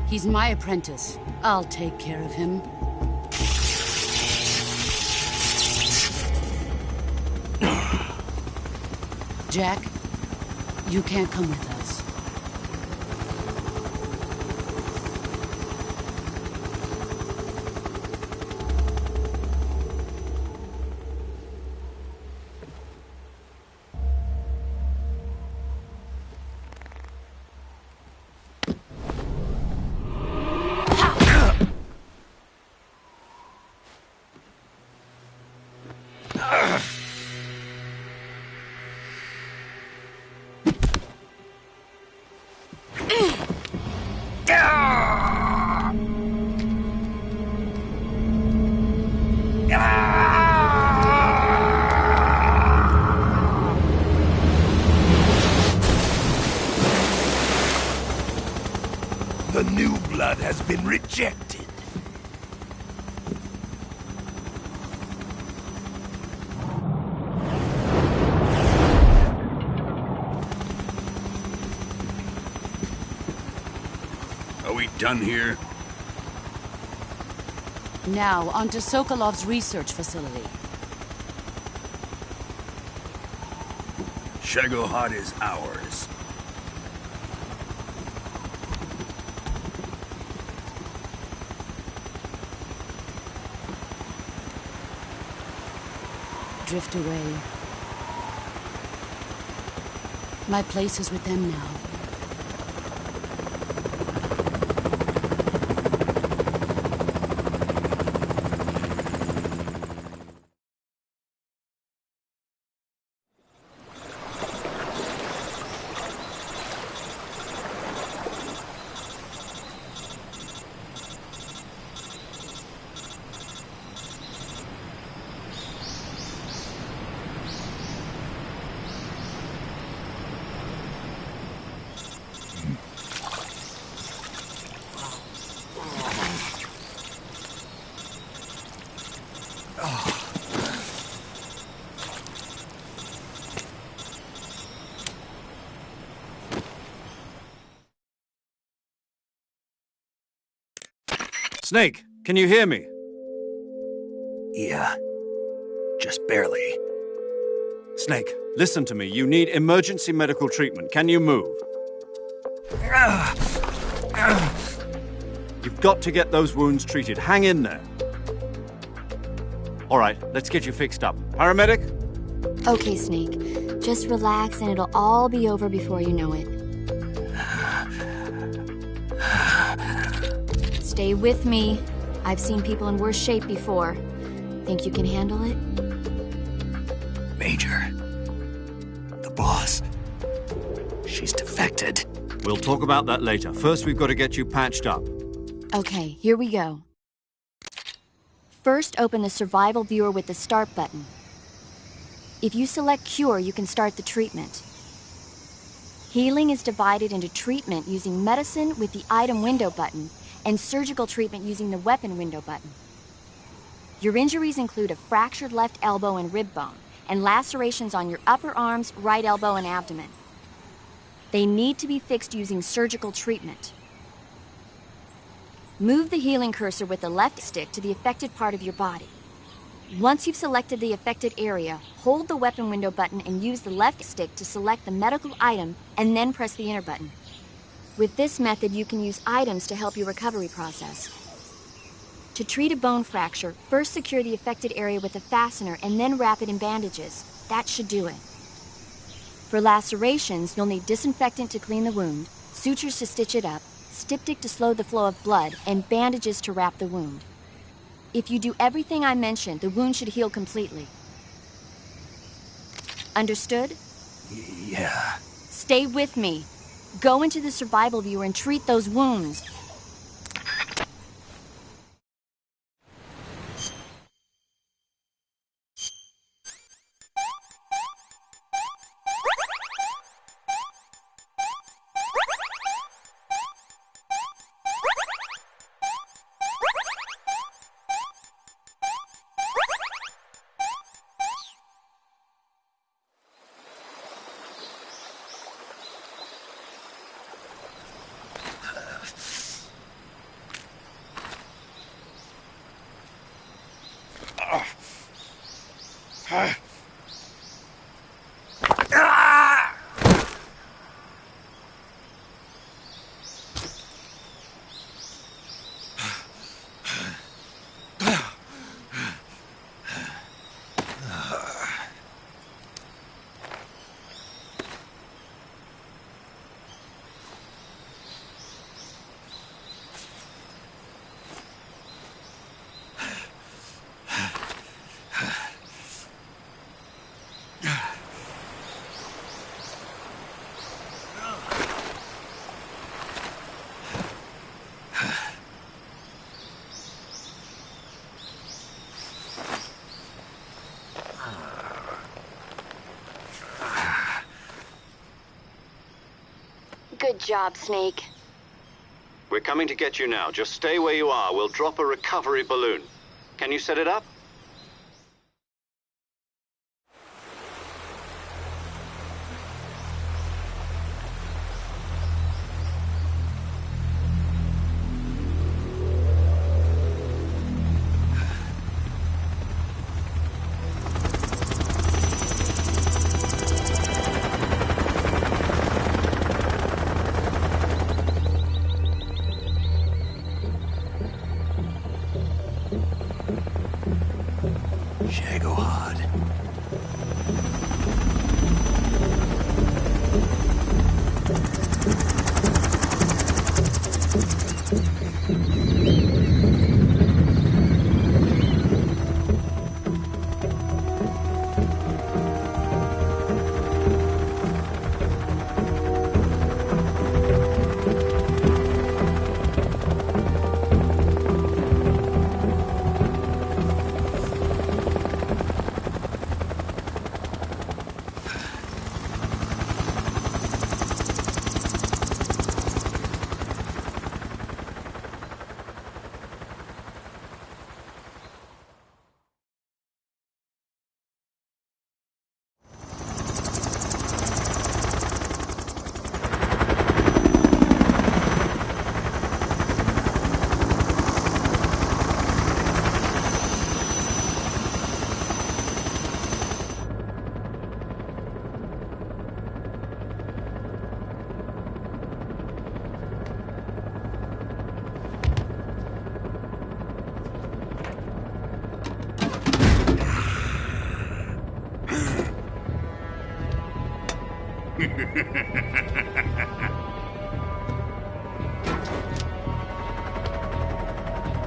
He's my apprentice. I'll take care of him. Jack, you can't come with us. rejected. Are we done here? Now, on to Sokolov's research facility. Shagohod is ours. Drift away. My place is with them now. Snake, can you hear me? Yeah. Just barely. Snake, listen to me. You need emergency medical treatment. Can you move? You've got to get those wounds treated. Hang in there. All right, let's get you fixed up. Paramedic? Okay, Snake. Just relax and it'll all be over before you know it. Stay with me. I've seen people in worse shape before. Think you can handle it? Major. The boss. She's defected. We'll talk about that later. First, we've got to get you patched up. Okay, here we go. First, open the survival viewer with the start button. If you select cure, you can start the treatment. Healing is divided into treatment using medicine with the item window button and surgical treatment using the weapon window button. Your injuries include a fractured left elbow and rib bone, and lacerations on your upper arms, right elbow, and abdomen. They need to be fixed using surgical treatment. Move the healing cursor with the left stick to the affected part of your body. Once you've selected the affected area, hold the weapon window button and use the left stick to select the medical item, and then press the enter button. With this method, you can use items to help your recovery process. To treat a bone fracture, first secure the affected area with a fastener and then wrap it in bandages. That should do it. For lacerations, you'll need disinfectant to clean the wound, sutures to stitch it up, styptic to slow the flow of blood, and bandages to wrap the wound. If you do everything I mentioned, the wound should heal completely. Understood? Yeah. Stay with me. Go into the survival viewer and treat those wounds. Good job, Snake. We're coming to get you now. Just stay where you are. We'll drop a recovery balloon. Can you set it up? Shagohod.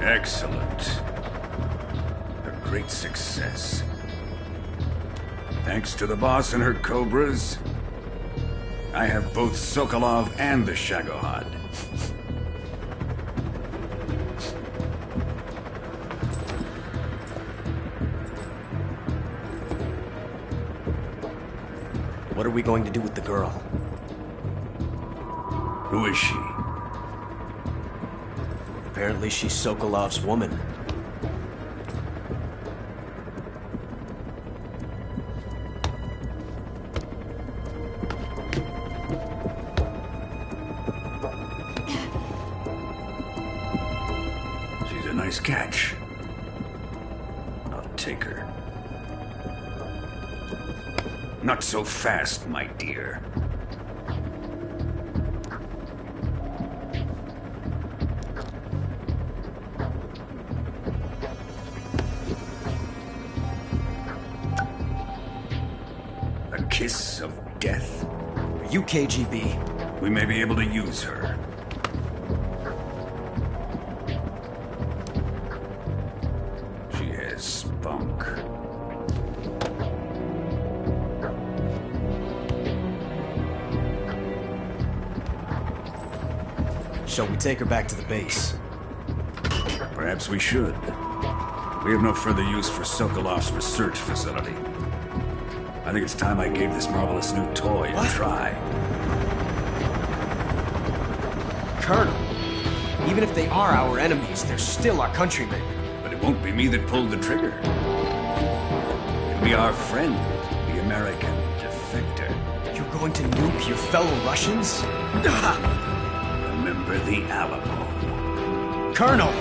Excellent. A great success. Thanks to the boss and her cobras, I have both Sokolov and the Shagohod. What are we going to do with the girl? Who is she? Apparently she's Sokolov's woman. She's a nice catch. I'll take her. Not so fast, my dear. A kiss of death? Are you KGB? We may be able to use her. She has spunk. Shall we take her back to the base? Perhaps we should. We have no further use for Sokolov's research facility. I think it's time I gave this marvelous new toy a try. Colonel, even if they are our enemies, they're still our countrymen. But it won't be me that pulled the trigger. It'll be our friend, the American defector. You're going to nuke your fellow Russians? Remember the Alamo. Colonel!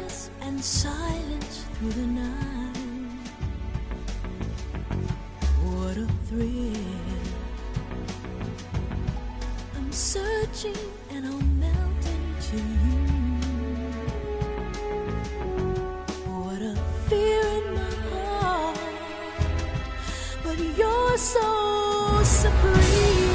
darkness and silence through the night. What a thrill. I'm searching and I'll melt into you. What a fear in my heart, but you're so supreme.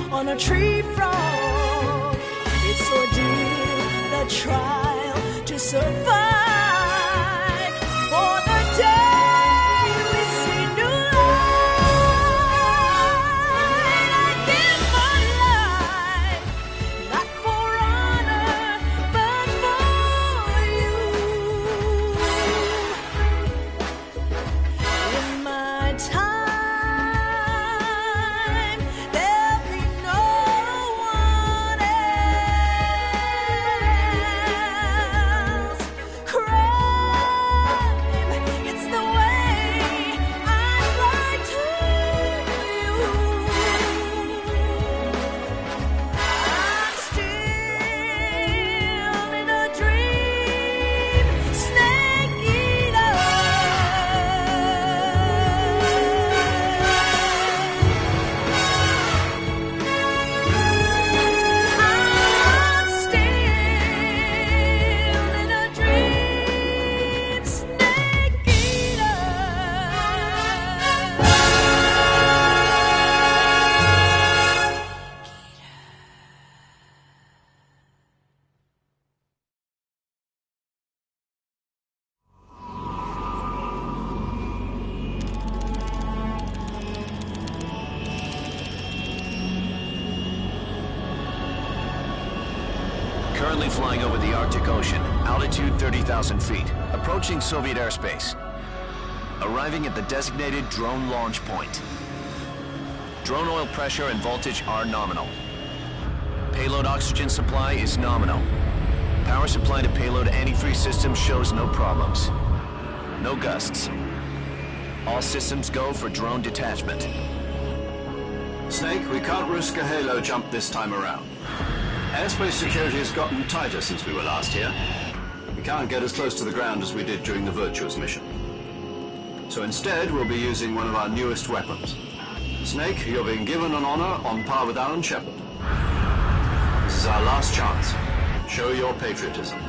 On a tree frog, it's ordeal, the trial to survive. For the day we see new light, I give my life, not for honor, but for you. In my time, Currently flying over the Arctic Ocean, altitude 30,000 feet, approaching Soviet airspace. Arriving at the designated drone launch point. Drone oil pressure and voltage are nominal. Payload oxygen supply is nominal. Power supply to payload antifreeze system shows no problems. No gusts. All systems go for drone detachment. Snake, we can't risk a halo jump this time around. Airspace security has gotten tighter since we were last here. We can't get as close to the ground as we did during the Virtuous mission. So instead, we'll be using one of our newest weapons. Snake, you're being given an honor on par with Alan Shepard. This is our last chance. Show your patriotism.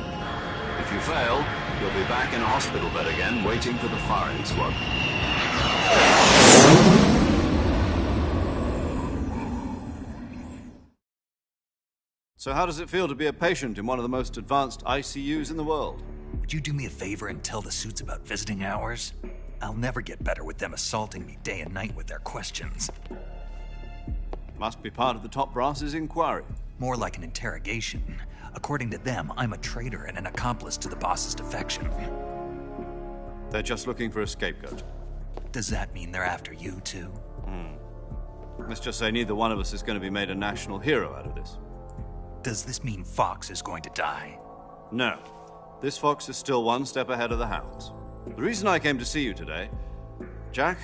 If you fail, you'll be back in a hospital bed again, waiting for the firing squad. So how does it feel to be a patient in one of the most advanced ICUs in the world? Would you do me a favor and tell the suits about visiting hours? I'll never get better with them assaulting me day and night with their questions. Must be part of the top brass's inquiry. More like an interrogation. According to them, I'm a traitor and an accomplice to the boss's defection. They're just looking for a scapegoat. Does that mean they're after you, too? Let's just say neither one of us is going to be made a national hero out of this. Does this mean Fox is going to die? No. This Fox is still one step ahead of the Hounds. The reason I came to see you today, Jack,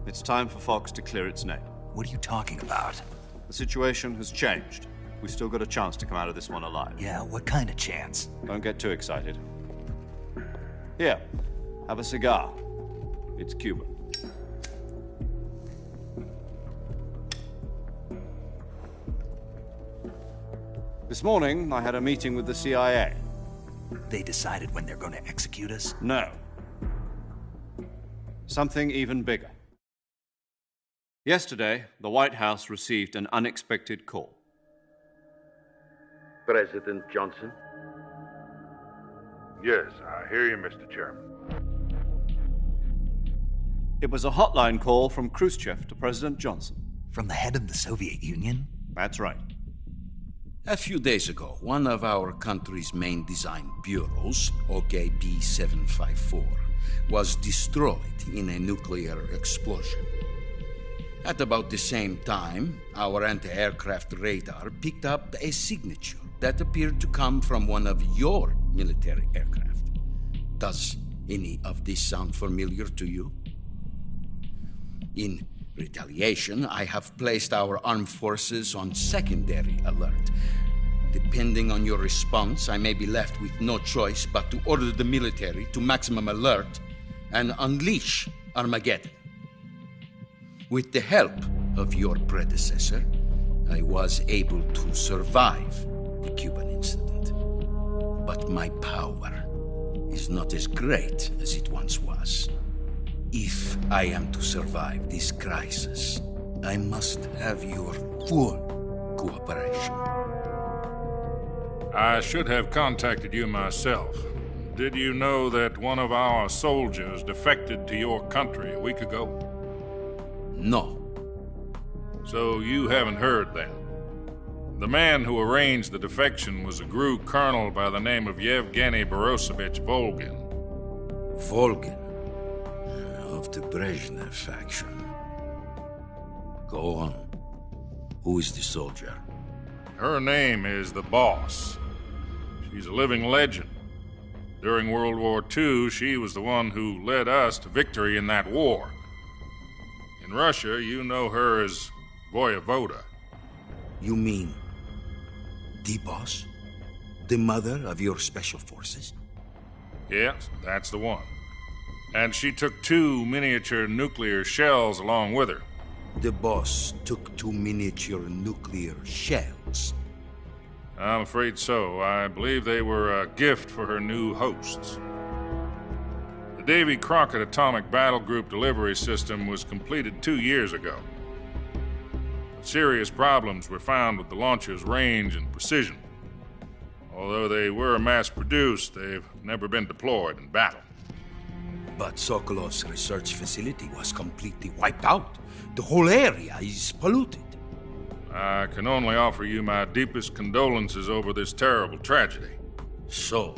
it's time for Fox to clear its name. What are you talking about? The situation has changed. We still got a chance to come out of this one alive. Yeah, what kind of chance? Don't get too excited. Here, have a cigar. It's Cuban. This morning, I had a meeting with the CIA. They decided when they're going to execute us? No. Something even bigger. Yesterday, the White House received an unexpected call. President Johnson? Yes, I hear you, Mr. Chairman. It was a hotline call from Khrushchev to President Johnson. From the head of the Soviet Union? That's right. A few days ago, one of our country's main design bureaus, OKB 754, was destroyed in a nuclear explosion. At about the same time, our anti-aircraft radar picked up a signature that appeared to come from one of your military aircraft. Does any of this sound familiar to you? In retaliation, I have placed our armed forces on secondary alert. Depending on your response, I may be left with no choice but to order the military to maximum alert and unleash Armageddon. With the help of your predecessor, I was able to survive the Cuban incident. But my power is not as great as it once was. If I am to survive this crisis, I must have your full cooperation. I should have contacted you myself. Did you know that one of our soldiers defected to your country a week ago? No. So you haven't heard then? The man who arranged the defection was a GRU colonel by the name of Yevgeny Borisovich Volgin. Volgin? Of the Brezhnev faction. Go on. Who is the soldier? Her name is the Boss. She's a living legend. During World War II, she was the one who led us to victory in that war. In Russia, you know her as Voyevoda. You mean the Boss? The mother of your special forces? Yes, that's the one. And she took 2 miniature nuclear shells along with her. The Boss took 2 miniature nuclear shells? I'm afraid so. I believe they were a gift for her new hosts. The Davy Crockett Atomic Battle Group delivery system was completed 2 years ago. But serious problems were found with the launcher's range and precision. Although they were mass-produced, they've never been deployed in battle. But Sokolov's research facility was completely wiped out. The whole area is polluted. I can only offer you my deepest condolences over this terrible tragedy. So,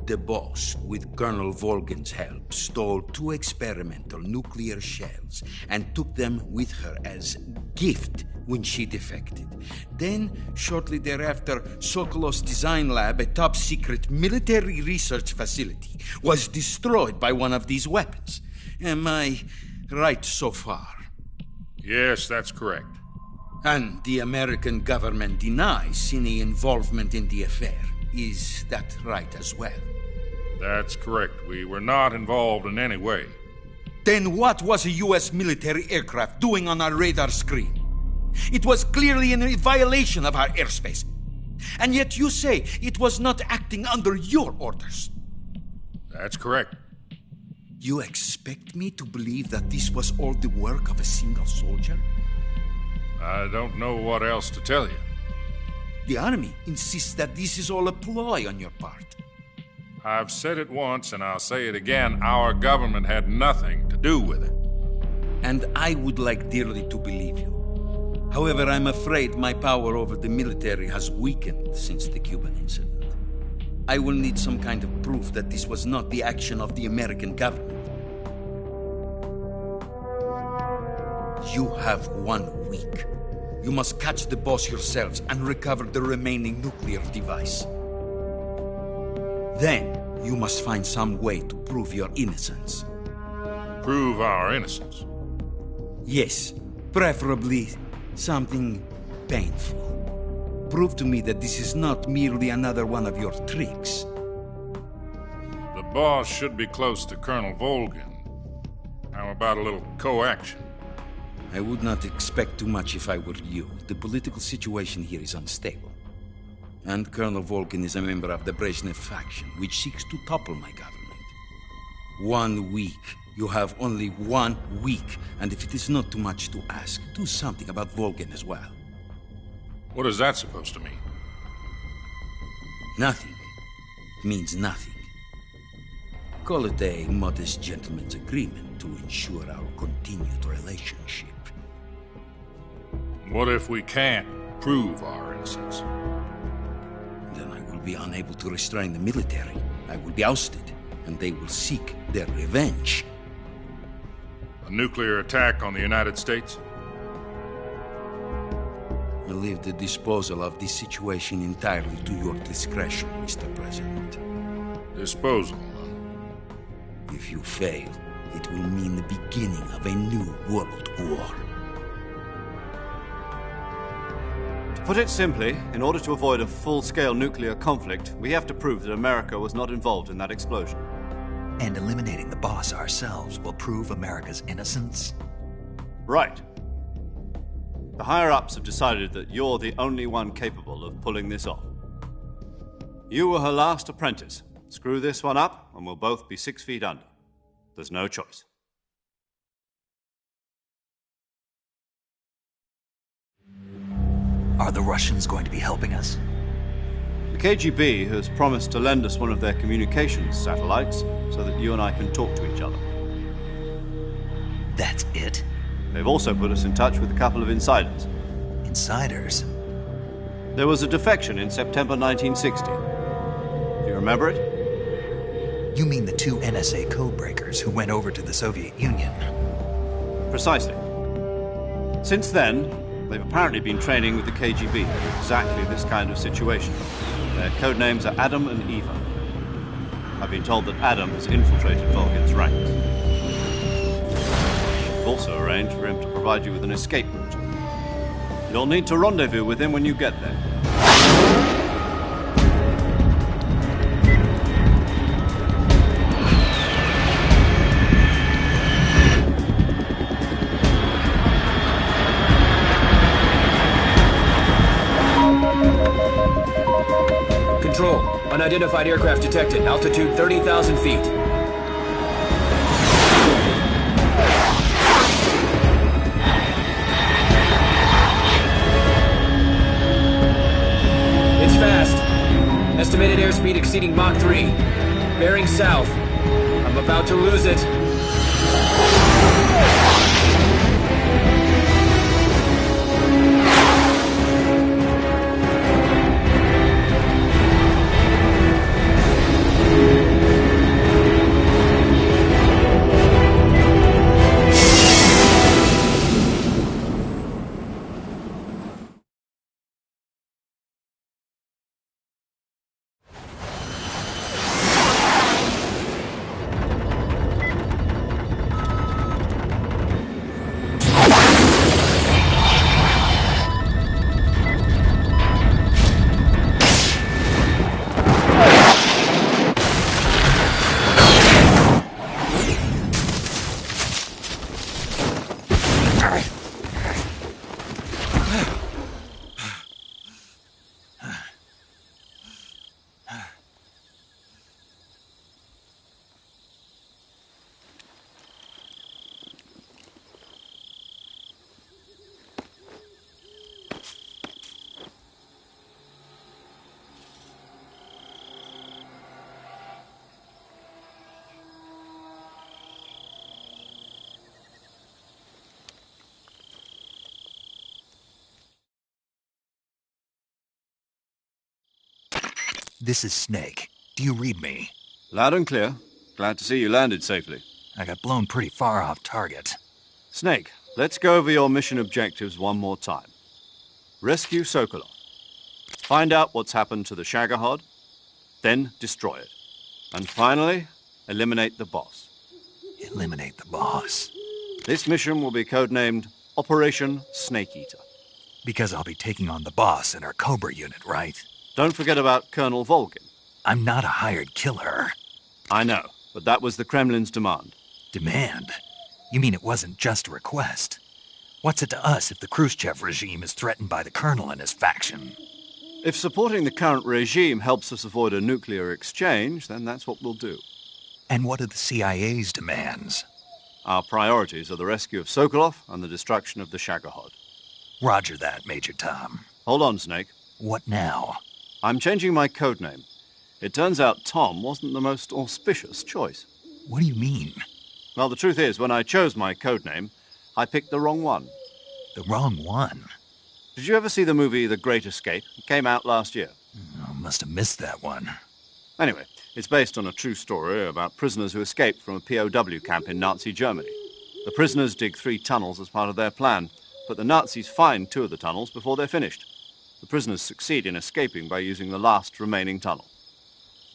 the Boss, with Colonel Volgin's help, stole 2 experimental nuclear shells and took them with her as gift when she defected. Then, shortly thereafter, Sokolov's design lab, a top-secret military research facility, was destroyed by one of these weapons. Am I right so far? Yes, that's correct. And the American government denies any involvement in the affair. Is that right as well? That's correct. We were not involved in any way. Then what was a U.S. military aircraft doing on our radar screen? It was clearly in violation of our airspace. And yet you say it was not acting under your orders. That's correct. You expect me to believe that this was all the work of a single soldier? I don't know what else to tell you. The Army insists that this is all a ploy on your part. I've said it once and I'll say it again. Our government had nothing to do with it. And I would like dearly to believe you. However, I'm afraid my power over the military has weakened since the Cuban incident. I will need some kind of proof that this was not the action of the American government. You have 1 week. You must catch the Boss yourselves and recover the remaining nuclear device. Then, you must find some way to prove your innocence. Prove our innocence? Yes, preferably something painful. Prove to me that this is not merely another one of your tricks. The Boss should be close to Colonel Volgin. How about a little co-action? I would not expect too much if I were you. The political situation here is unstable. And Colonel Volgin is a member of the Brezhnev faction, which seeks to topple my government. 1 week. You have only 1 week. And if it is not too much to ask, do something about Volgin as well. What is that supposed to mean? Nothing. It means nothing. Call it a modest gentleman's agreement to ensure our continued relationship. What if we can't prove our innocence? Then I will be unable to restrain the military. I will be ousted, and they will seek their revenge. A nuclear attack on the United States? I leave the disposal of this situation entirely to your discretion, Mr. President. Disposal? If you fail, it will mean the beginning of a new world war. To put it simply, in order to avoid a full-scale nuclear conflict, we have to prove that America was not involved in that explosion. And eliminating the boss ourselves will prove America's innocence? Right. The higher-ups have decided that you're the only one capable of pulling this off. You were her last apprentice. Screw this one up, and we'll both be 6 feet under. There's no choice. Are the Russians going to be helping us? The KGB has promised to lend us one of their communications satellites so that you and I can talk to each other. That's it? They've also put us in touch with a couple of insiders. Insiders? There was a defection in September 1960. Do you remember it? You mean the 2 NSA codebreakers who went over to the Soviet Union? Precisely. Since then, they've apparently been training with the KGB for exactly this kind of situation. Their codenames are Adam and Eva. I've been told that Adam has infiltrated Volgin's ranks. We've also arranged for him to provide you with an escape route. You'll need to rendezvous with him when you get there. Control. Unidentified aircraft detected. Altitude 30,000 feet. It's fast. Estimated airspeed exceeding Mach 3. Bearing south. I'm about to lose it. This is Snake. Do you read me? Loud and clear. Glad to see you landed safely. I got blown pretty far off target. Snake, let's go over your mission objectives one more time. Rescue Sokolov. Find out what's happened to the Shagohod, then destroy it. And finally, eliminate the boss. Eliminate the boss? This mission will be codenamed Operation Snake Eater. Because I'll be taking on the boss in our Cobra unit, right? Don't forget about Colonel Volgin. I'm not a hired killer. I know, but that was the Kremlin's demand. Demand? You mean it wasn't just a request? What's it to us if the Khrushchev regime is threatened by the Colonel and his faction? If supporting the current regime helps us avoid a nuclear exchange, then that's what we'll do. And what are the CIA's demands? Our priorities are the rescue of Sokolov and the destruction of the Shagohod. Roger that, Major Tom. Hold on, Snake. What now? I'm changing my codename. It turns out Tom wasn't the most auspicious choice. What do you mean? Well, the truth is, when I chose my codename, I picked the wrong one. The wrong one? Did you ever see the movie The Great Escape? It came out last year. I must have missed that one. Anyway, it's based on a true story about prisoners who escaped from a POW camp in Nazi Germany. The prisoners dig 3 tunnels as part of their plan, but the Nazis find 2 of the tunnels before they're finished. The prisoners succeed in escaping by using the last remaining tunnel.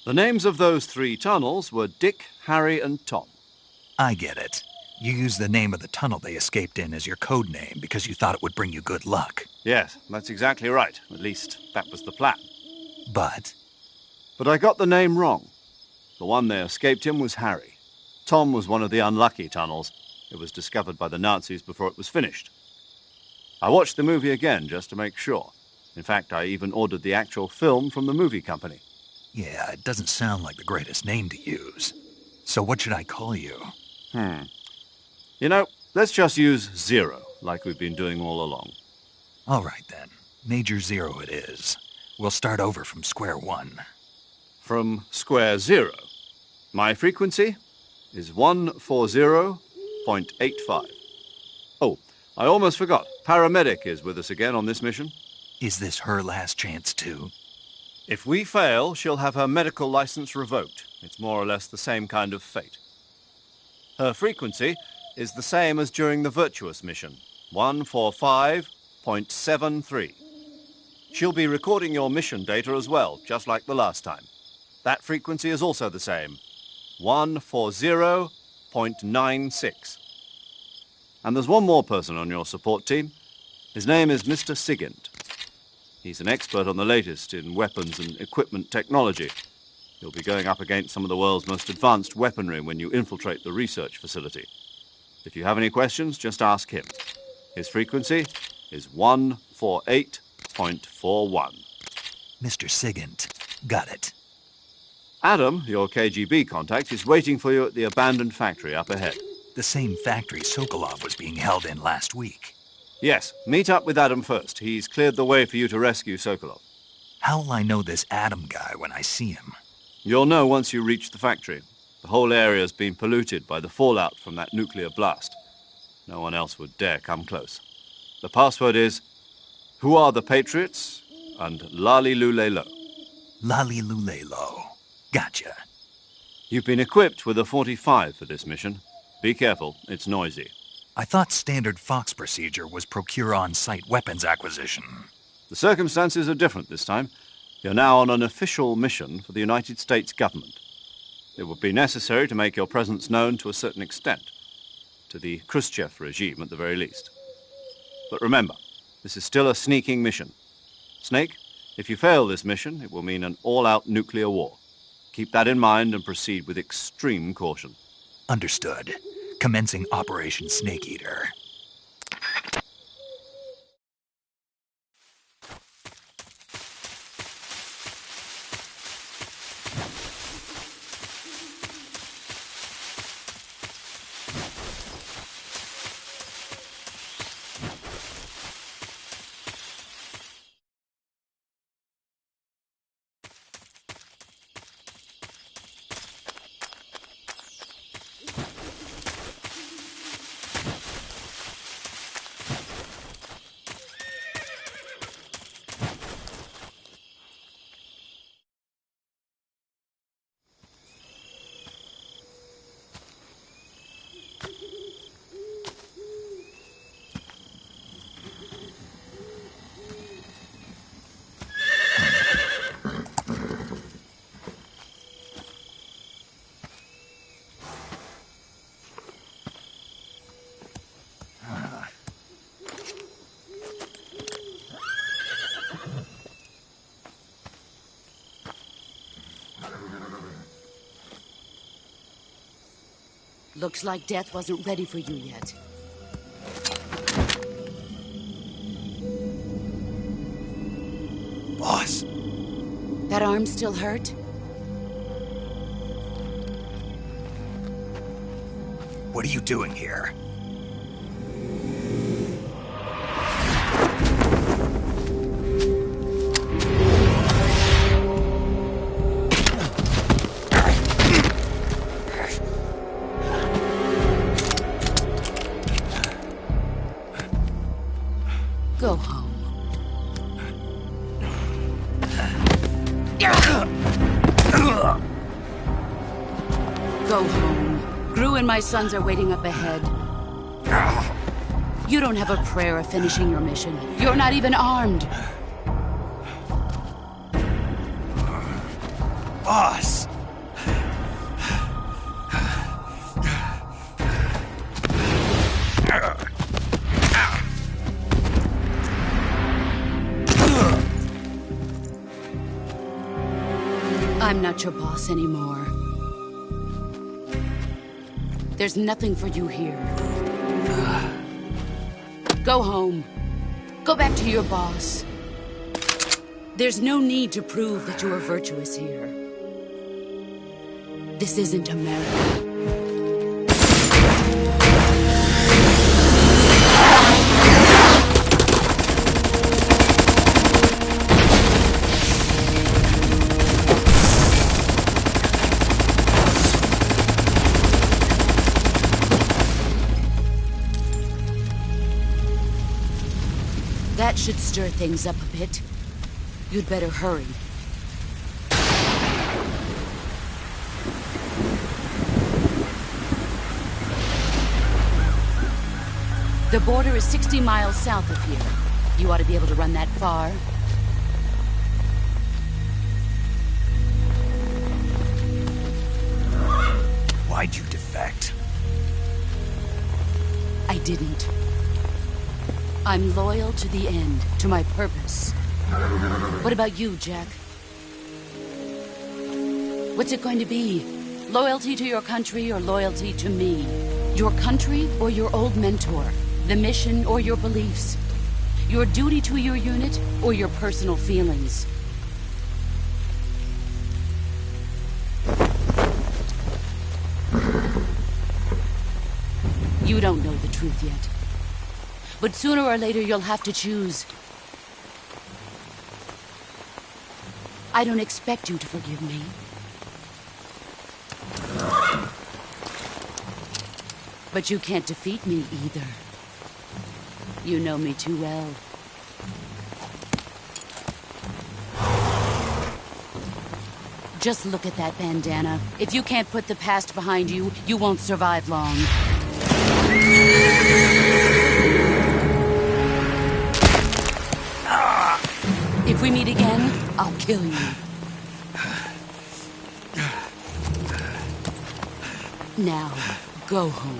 The names of those 3 tunnels were Dick, Harry, and Tom. I get it. You used the name of the tunnel they escaped in as your code name because you thought it would bring you good luck. Yes, that's exactly right. At least, that was the plan. But I got the name wrong. The one they escaped in was Harry. Tom was one of the unlucky tunnels. It was discovered by the Nazis before it was finished. I watched the movie again just to make sure. In fact, I even ordered the actual film from the movie company. Yeah, it doesn't sound like the greatest name to use. So what should I call you? You know, let's just use Zero, like we've been doing all along. All right, then. Major Zero it is. We'll start over from square one. From square zero. My frequency is 140.85. Oh, I almost forgot. Paramedic is with us again on this mission. Is this her last chance, too? If we fail, she'll have her medical license revoked. It's more or less the same kind of fate. Her frequency is the same as during the Virtuous mission, 145.73. She'll be recording your mission data as well, just like the last time. That frequency is also the same, 140.96. And there's one more person on your support team. His name is Mr. Sigint. He's an expert on the latest in weapons and equipment technology. You'll be going up against some of the world's most advanced weaponry when you infiltrate the research facility. If you have any questions, just ask him. His frequency is 148.41. Mr. Sigint. Got it. Adam, your KGB contact, is waiting for you at the abandoned factory up ahead. The same factory Sokolov was being held in last week. Yes, meet up with Adam first. He's cleared the way for you to rescue Sokolov. How will I know this Adam guy when I see him? You'll know once you reach the factory. The whole area's been polluted by the fallout from that nuclear blast. No one else would dare come close. The password is, "Who are the Patriots?" and "Lali Lule Lo." Lali Lule Lo. Gotcha. You've been equipped with a 45 for this mission. Be careful, it's noisy. I thought standard Fox procedure was procure on-site weapons acquisition. The circumstances are different this time. You're now on an official mission for the United States government. It would be necessary to make your presence known to a certain extent, to the Khrushchev regime at the very least. But remember, this is still a sneaking mission. Snake, if you fail this mission, it will mean an all-out nuclear war. Keep that in mind and proceed with extreme caution. Understood. Commencing Operation Snake Eater. Looks like death wasn't ready for you yet. Boss. That arm still hurt? What are you doing here? Go home. Go home. Gru and my sons are waiting up ahead. You don't have a prayer of finishing your mission. You're not even armed. Boss! I'm not your boss anymore. There's nothing for you here. Go home. Go back to your boss. There's no need to prove that you are virtuous here. This isn't America. That should stir things up a bit. You'd better hurry. The border is 60 miles south of here. You ought to be able to run that far. Why'd you defect? I didn't. I'm loyal to the end, to my purpose. What about you, Jack? What's it going to be? Loyalty to your country or loyalty to me? Your country or your old mentor? The mission or your beliefs? Your duty to your unit or your personal feelings? You don't know the truth yet. But sooner or later, you'll have to choose. I don't expect you to forgive me. But you can't defeat me either. You know me too well. Just look at that bandana. If you can't put the past behind you, you won't survive long. If we meet again, I'll kill you. Now, go home.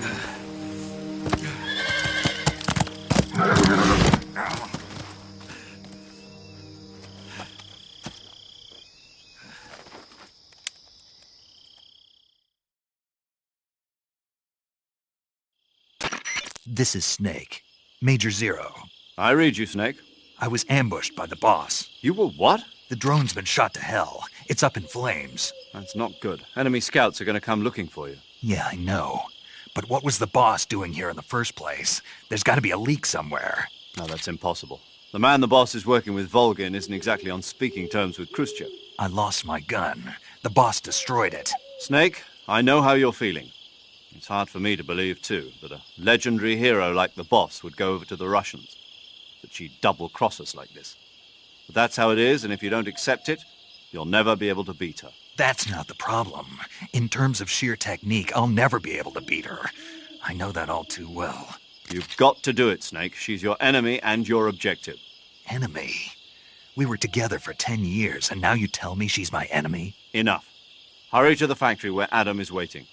This is Snake. Major Zero. I read you, Snake. I was ambushed by the boss. You were what? The drone's been shot to hell. It's up in flames. That's not good. Enemy scouts are going to come looking for you. Yeah, I know. But what was the boss doing here in the first place? There's got to be a leak somewhere. No, that's impossible. The man the boss is working with, Volgin, isn't exactly on speaking terms with Khrushchev. I lost my gun. The boss destroyed it. Snake, I know how you're feeling. It's hard for me to believe, too, that a legendary hero like the boss would go over to the Russians. That she'd double-cross us like this. But that's how it is, and if you don't accept it, you'll never be able to beat her. That's not the problem. In terms of sheer technique, I'll never be able to beat her. I know that all too well. You've got to do it, Snake. She's your enemy and your objective. Enemy? We were together for 10 years, and now you tell me she's my enemy? Enough. Hurry to the factory where Adam is waiting.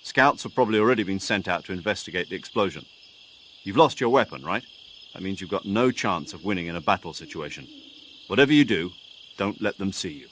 Scouts have probably already been sent out to investigate the explosion. You've lost your weapon, right? That means you've got no chance of winning in a battle situation. Whatever you do, don't let them see you.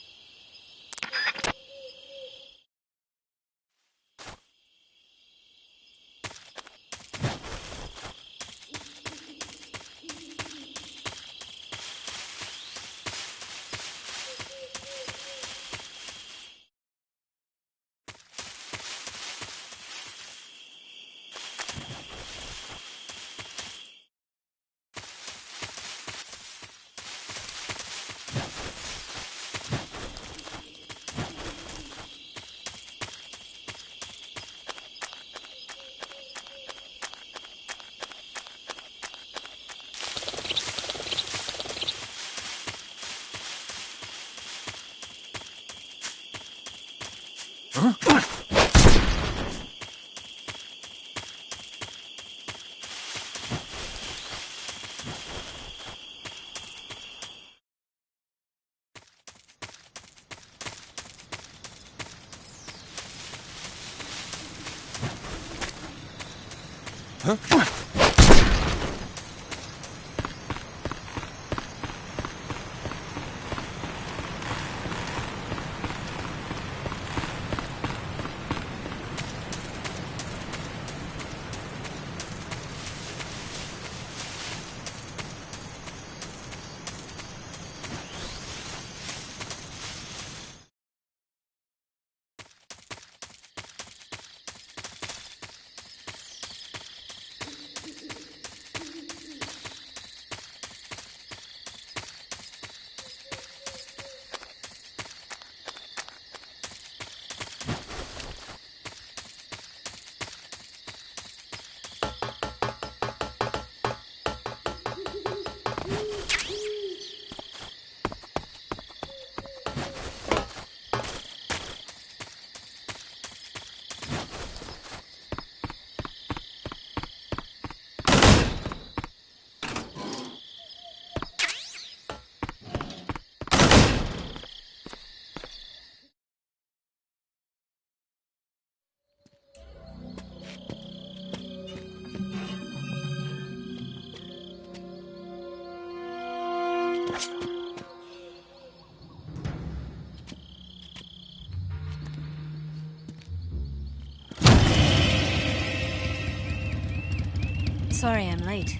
Sorry I'm late.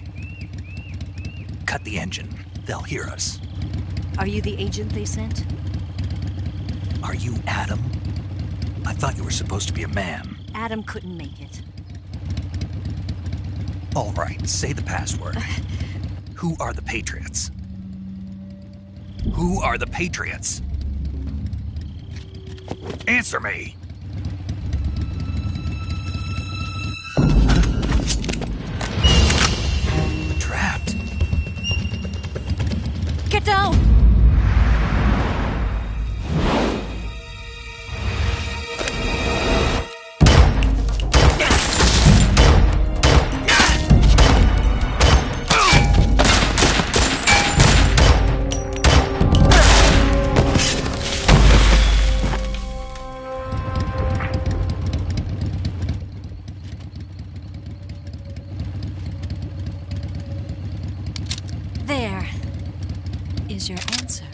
Cut the engine. They'll hear us. Are you the agent they sent? Are you Adam? I thought you were supposed to be a man. Adam couldn't make it. All right, say the password. Who are the Patriots? Who are the Patriots? Answer me! We're trapped. Get down! There is your answer.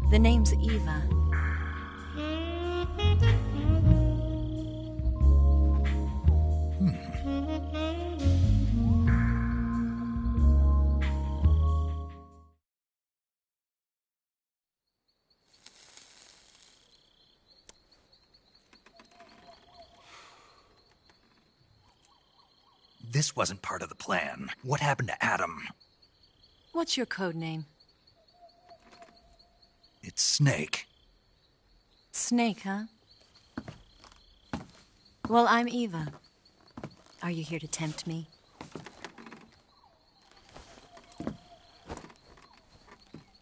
The name's Eva. This wasn't part of the plan. What happened to Adam? What's your code name? It's Snake. Snake, huh? Well, I'm Eva. Are you here to tempt me?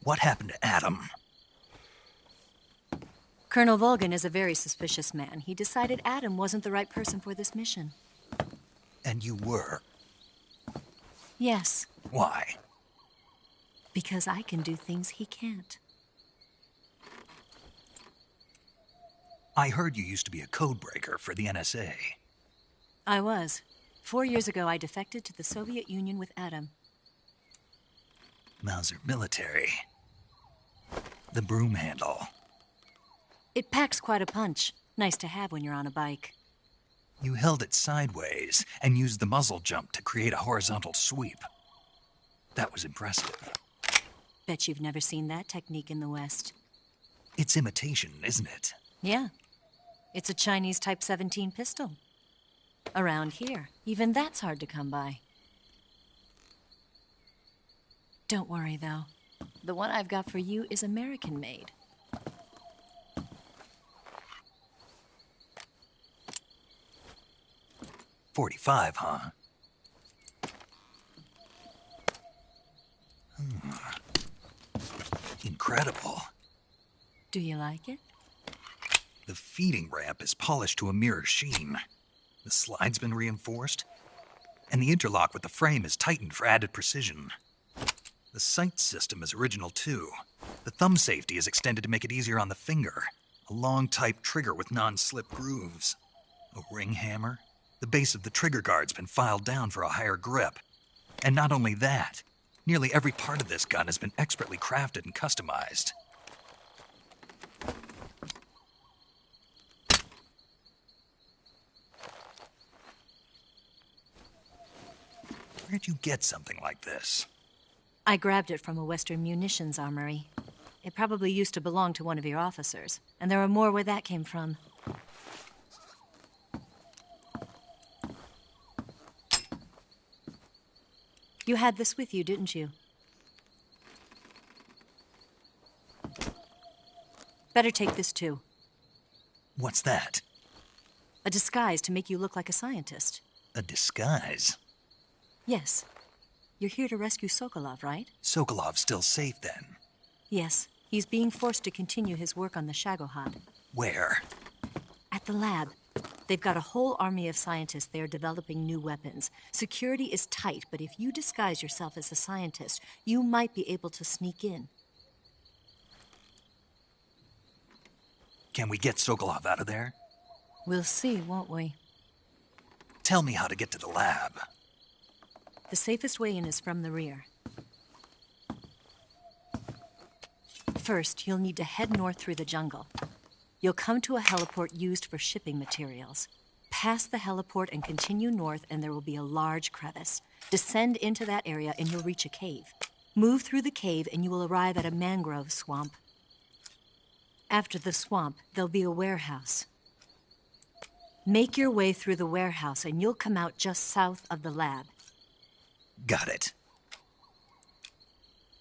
What happened to Adam? Colonel Volgin is a very suspicious man. He decided Adam wasn't the right person for this mission. And you were? Yes. Why? Because I can do things he can't. I heard you used to be a codebreaker for the NSA. I was. 4 years ago, I defected to the Soviet Union with Adam. Mauser military. The broom handle. It packs quite a punch. Nice to have when you're on a bike. You held it sideways and used the muzzle jump to create a horizontal sweep. That was impressive. Bet you've never seen that technique in the West. It's imitation, isn't it? Yeah. It's a Chinese Type 17 pistol. Around here, even that's hard to come by. Don't worry, though. The one I've got for you is American-made. .45, huh? Incredible. Do you like it? The feeding ramp is polished to a mirror sheen. The slide's been reinforced, and the interlock with the frame is tightened for added precision. The sight system is original too. The thumb safety is extended to make it easier on the finger. A long type trigger with non-slip grooves. A ring hammer. The base of the trigger guard's been filed down for a higher grip. And not only that, nearly every part of this gun has been expertly crafted and customized. Where'd you get something like this? I grabbed it from a Western munitions armory. It probably used to belong to one of your officers, and there are more where that came from. You had this with you, didn't you? Better take this too. What's that? A disguise to make you look like a scientist. A disguise? Yes. You're here to rescue Sokolov, right? Sokolov's still safe then? Yes. He's being forced to continue his work on the Shagohod. Where? At the lab. They've got a whole army of scientists there developing new weapons. Security is tight, but if you disguise yourself as a scientist, you might be able to sneak in. Can we get Sokolov out of there? We'll see, won't we? Tell me how to get to the lab. The safest way in is from the rear. First, you'll need to head north through the jungle. You'll come to a heliport used for shipping materials. Pass the heliport and continue north, and there will be a large crevice. Descend into that area, and you'll reach a cave. Move through the cave, and you will arrive at a mangrove swamp. After the swamp, there'll be a warehouse. Make your way through the warehouse, and you'll come out just south of the lab. Got it.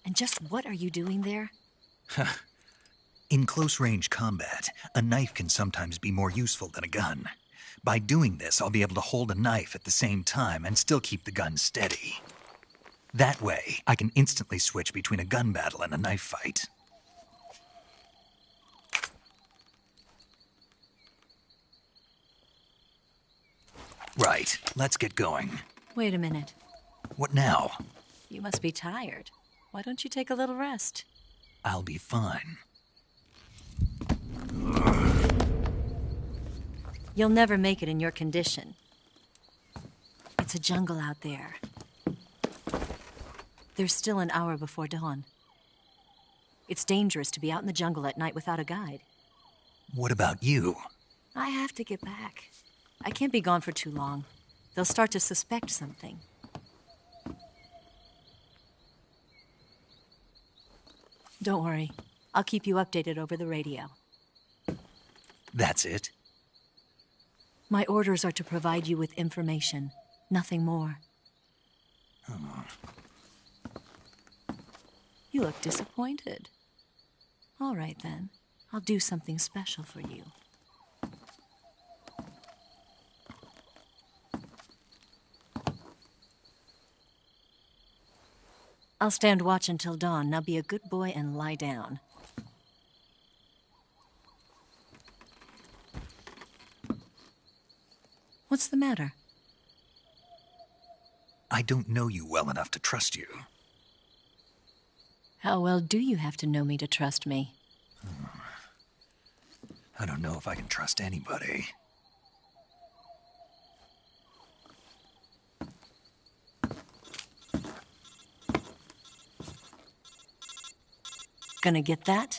And just what are you doing there? In close-range combat, a knife can sometimes be more useful than a gun. By doing this, I'll be able to hold a knife at the same time and still keep the gun steady. That way, I can instantly switch between a gun battle and a knife fight. Right, let's get going. Wait a minute. What now? You must be tired. Why don't you take a little rest? I'll be fine. You'll never make it in your condition. It's a jungle out there. There's still an hour before dawn. It's dangerous to be out in the jungle at night without a guide. What about you? I have to get back. I can't be gone for too long. They'll start to suspect something. Don't worry. I'll keep you updated over the radio. That's it? My orders are to provide you with information. Nothing more. Oh. You look disappointed. All right, then. I'll do something special for you. I'll stand watch until dawn. Now be a good boy and lie down. What's the matter? I don't know you well enough to trust you. How well do you have to know me to trust me? I don't know if I can trust anybody. Gonna get that?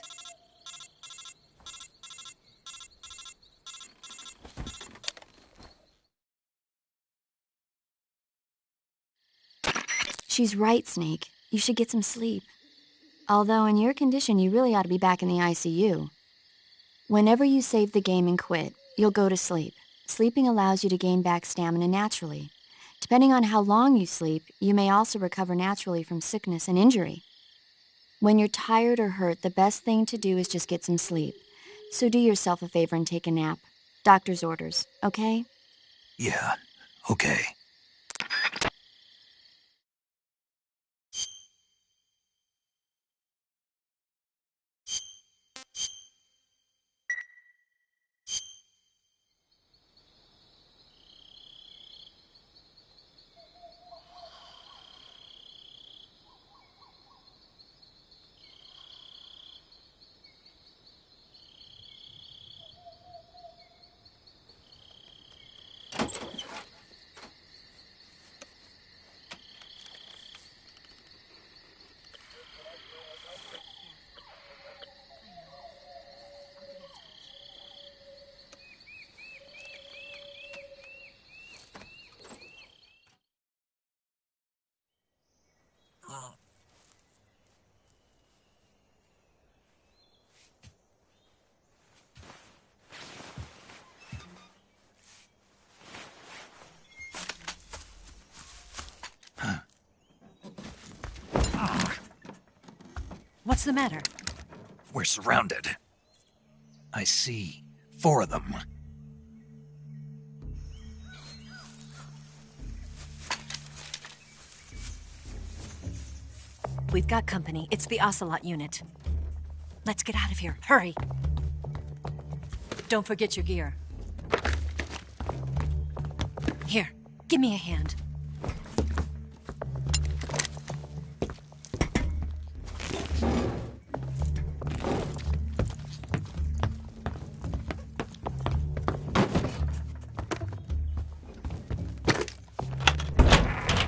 She's right, Snake. You should get some sleep. Although in your condition, you really ought to be back in the ICU. Whenever you save the game and quit, you'll go to sleep. Sleeping allows you to gain back stamina naturally. Depending on how long you sleep, you may also recover naturally from sickness and injury. When you're tired or hurt, the best thing to do is just get some sleep. So do yourself a favor and take a nap. Doctor's orders, okay? Yeah, okay. What's the matter? We're surrounded. I see 4 of them. We've got company. It's the Ocelot unit. Let's get out of here. Hurry! Don't forget your gear. Here, give me a hand.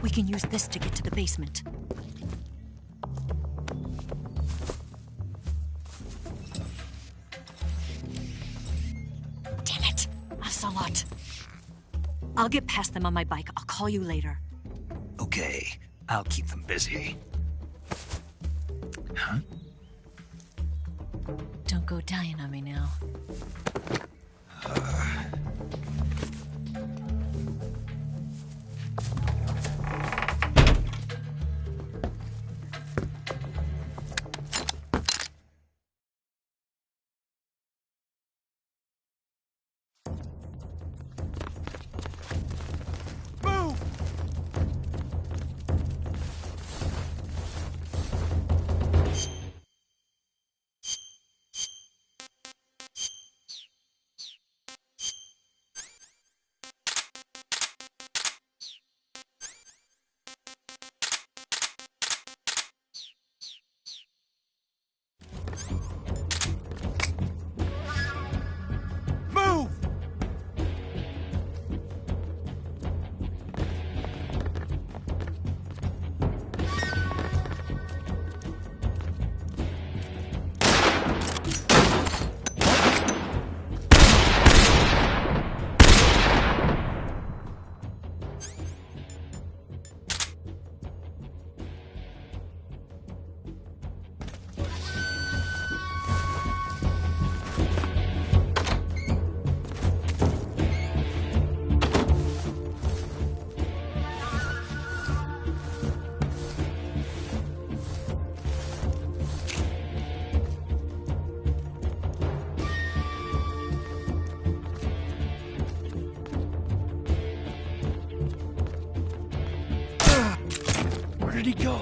We can use this to get to the basement. Damn it! Ocelot. I'll get past them on my bike. I'll call you later. Okay, I'll keep them busy. Huh? Don't go dying on me now. Where did he go?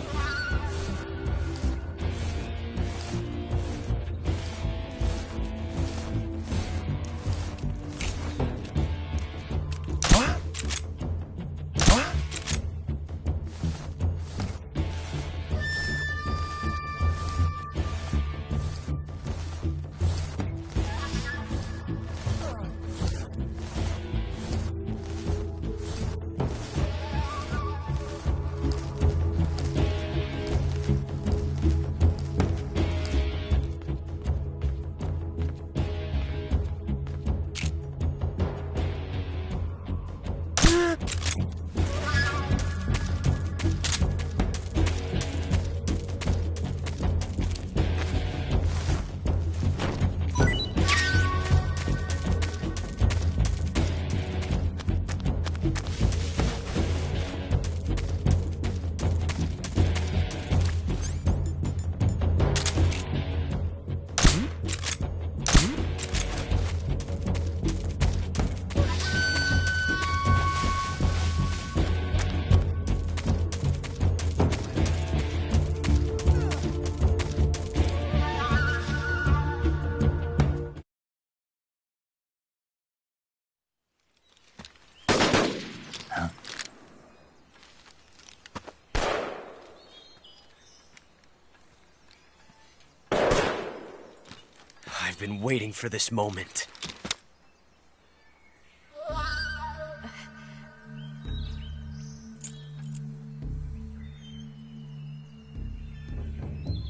I've been waiting for this moment.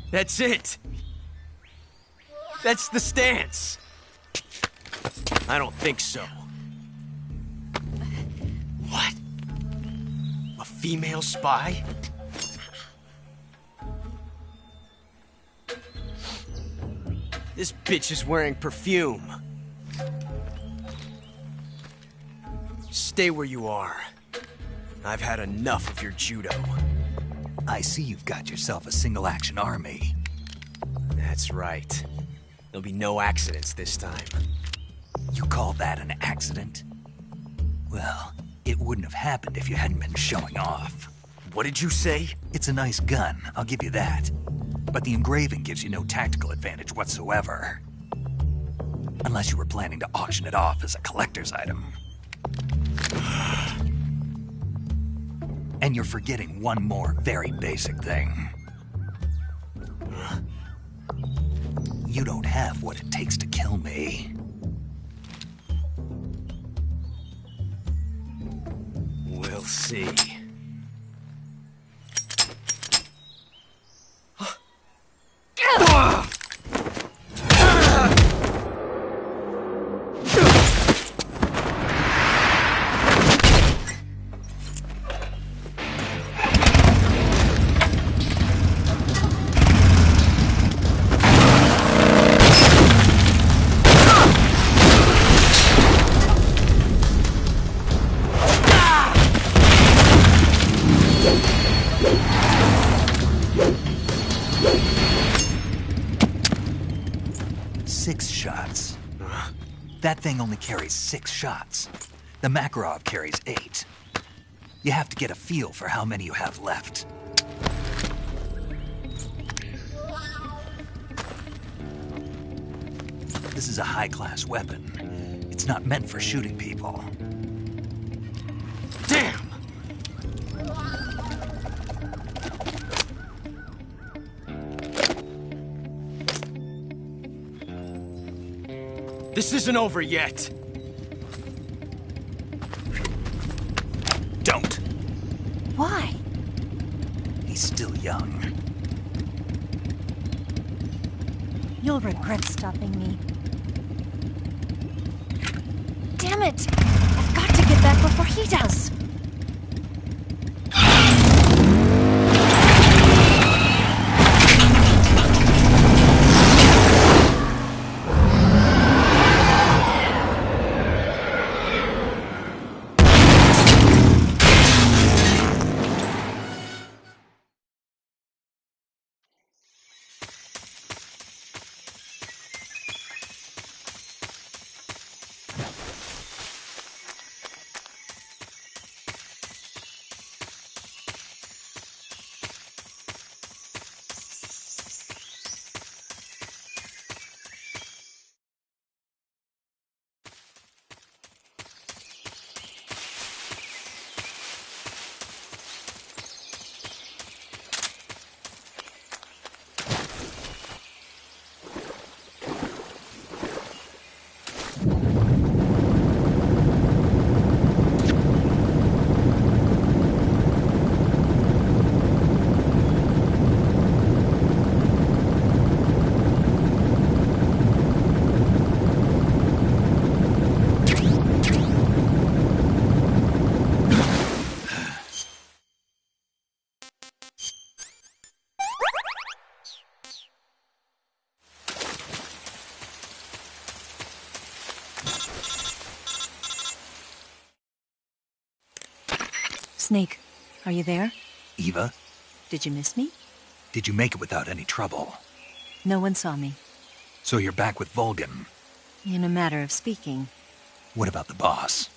That's it! That's the stance! I don't think so. What? A female spy? This bitch is wearing perfume. Stay where you are. I've had enough of your judo. I see you've got yourself a single-action army. That's right. There'll be no accidents this time. You call that an accident? Well, it wouldn't have happened if you hadn't been showing off. What did you say? It's a nice gun, I'll give you that. But the engraving gives you no tactical advantage whatsoever. Unless you were planning to auction it off as a collector's item. And you're forgetting one more very basic thing. You don't have what it takes to kill me. We'll see. That thing only carries 6 shots. The Makarov carries 8. You have to get a feel for how many you have left. This is a high-class weapon. It's not meant for shooting people. Damn! This isn't over yet. Don't. Why? He's still young. You'll regret stopping me. Damn it! I've got to get back before he does. Snake, are you there? Eva? Did you miss me? Did you make it without any trouble? No one saw me. So you're back with Volgin? In a matter of speaking. What about the boss?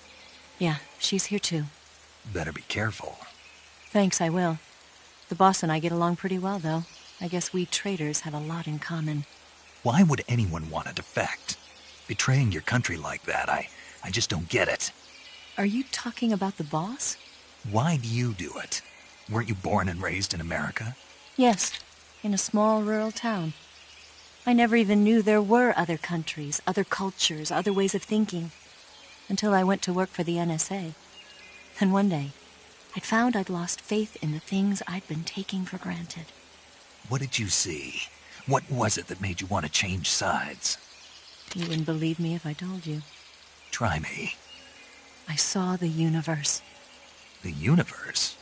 Yeah, she's here too. Better be careful. Thanks, I will. The boss and I get along pretty well, though. I guess we traitors have a lot in common. Why would anyone want to defect? Betraying your country like that, I just don't get it. Are you talking about the boss? Why do you do it? Weren't you born and raised in America? Yes, in a small rural town. I never even knew there were other countries, other cultures, other ways of thinking, until I went to work for the NSA. And one day, I'd found I'd lost faith in the things I'd been taking for granted. What did you see? What was it that made you want to change sides? You wouldn't believe me if I told you. Try me. I saw the universe. The universe?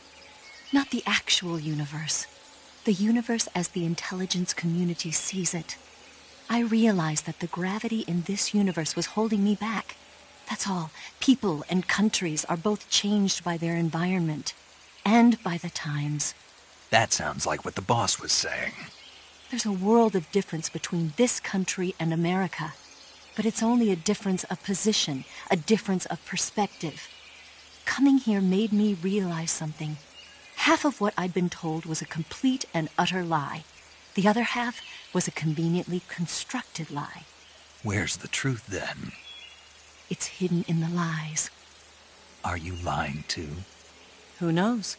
Not the actual universe. The universe as the intelligence community sees it. I realized that the gravity in this universe was holding me back. That's all. People and countries are both changed by their environment and by the times. That sounds like what the boss was saying. There's a world of difference between this country and America. But it's only a difference of position, a difference of perspective. Coming here made me realize something. Half of what I'd been told was a complete and utter lie. The other half was a conveniently constructed lie. Where's the truth, then? It's hidden in the lies. Are you lying, too? Who knows?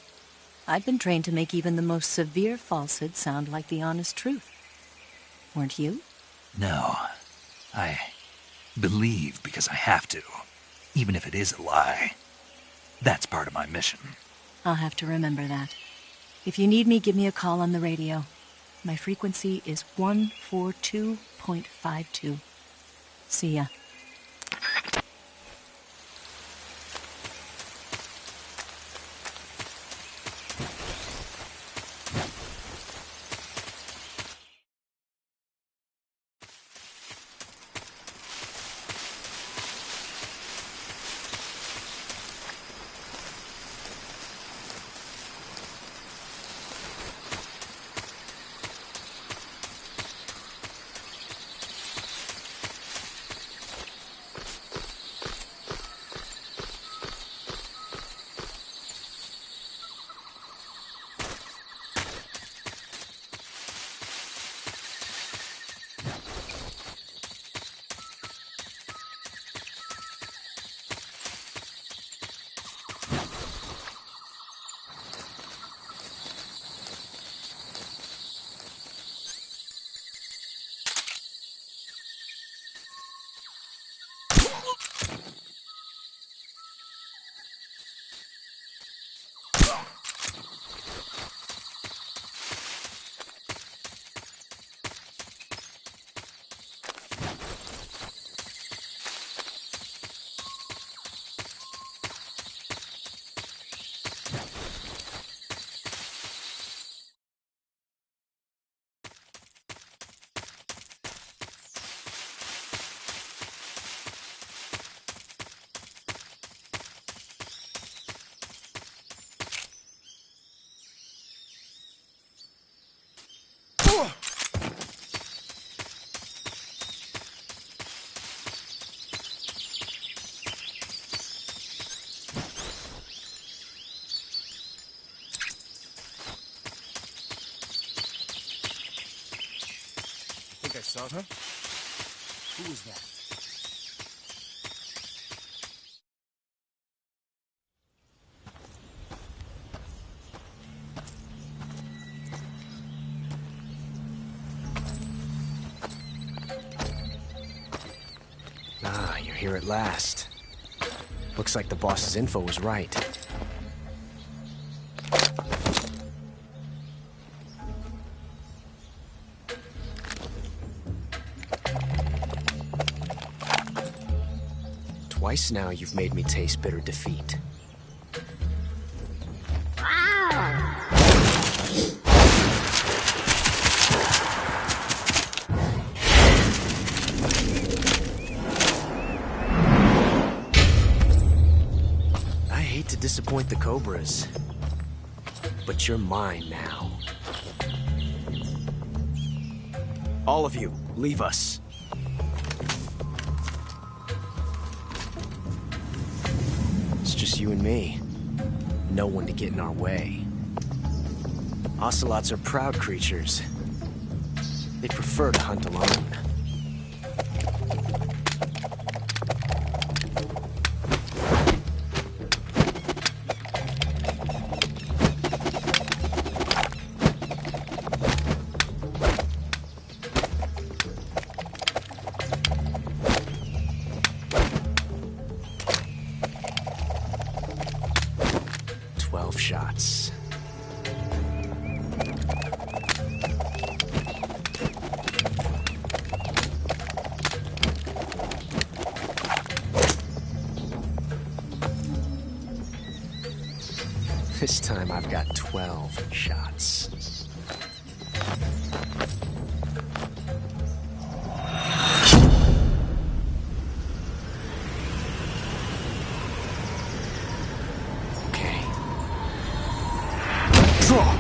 I've been trained to make even the most severe falsehood sound like the honest truth. Weren't you? No. I believe because I have to, even if it is a lie. That's part of my mission. I'll have to remember that. If you need me, give me a call on the radio. My frequency is 142.52. See ya. I saw her. Who was that? Ah, you're here at last. Looks like the boss's info was right. Twice now you've made me taste bitter defeat. I hate to disappoint the Cobras, but you're mine now. All of you, leave us. Just you and me. No one to get in our way. Ocelots are proud creatures. They prefer to hunt alone. 12 shots. This time I've got 12 shots. Okay. Draw!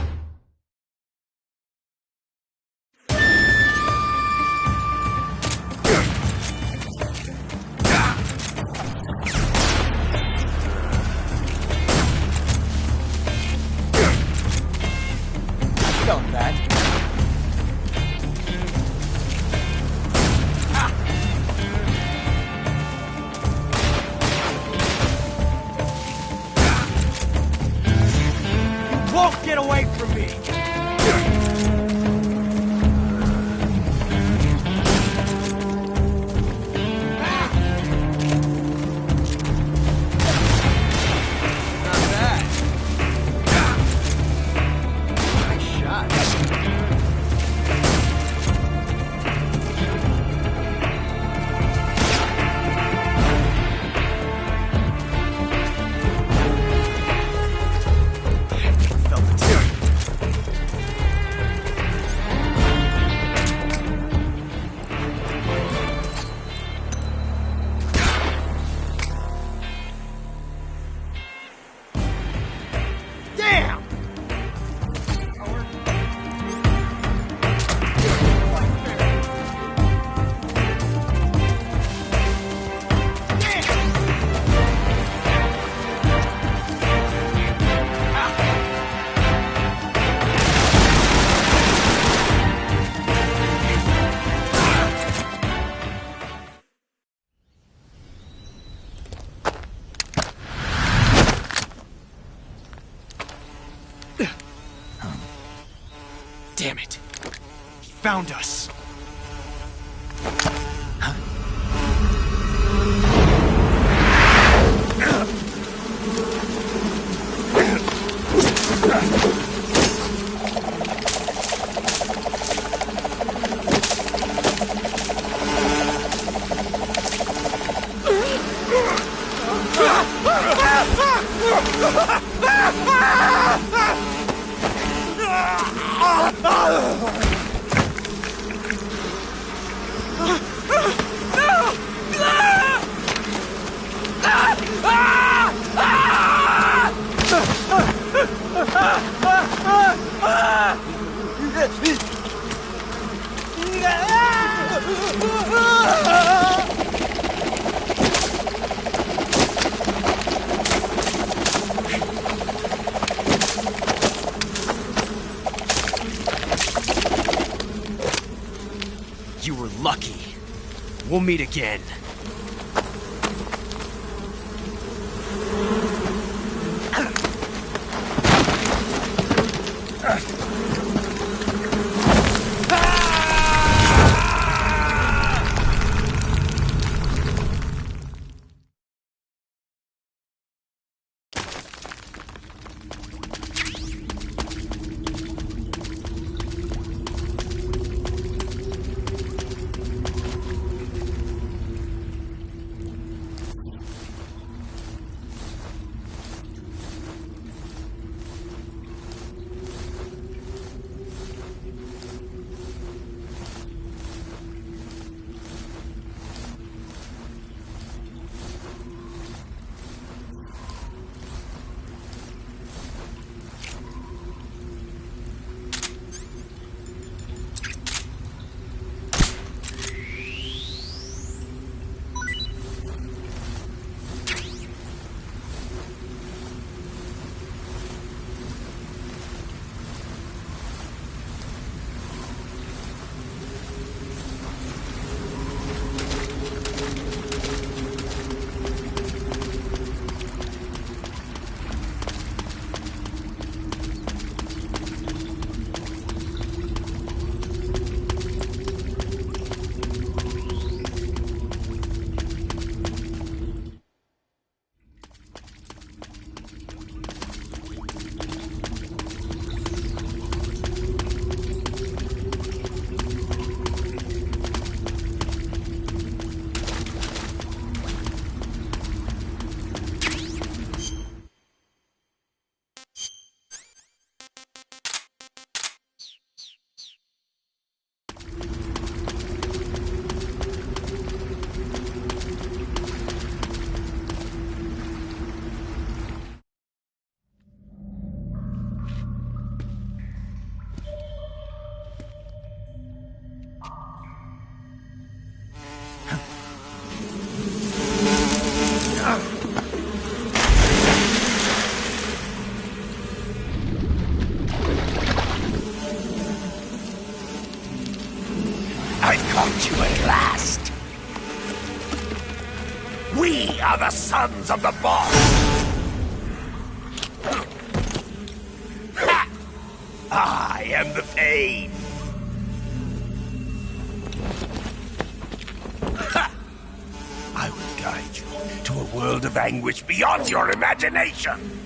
Won't get away from me! Not bad. Nice shot. Damn! Damn it. He found us. You were lucky. We'll meet again. the sons of the boss! Ha! I am the pain! Ha! I will guide you to a world of anguish beyond your imagination!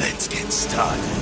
Let's get started.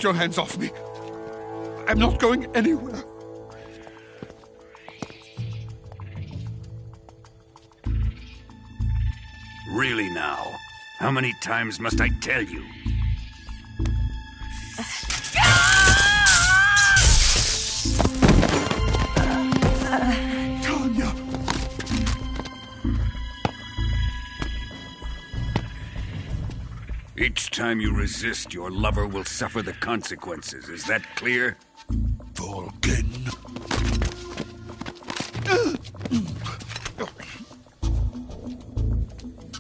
Get your hands off me. I'm not going anywhere. Really now? How many times must I tell you? Tanya! Each time you resist, your lover will suffer the consequences. Is that clear? Vulcan.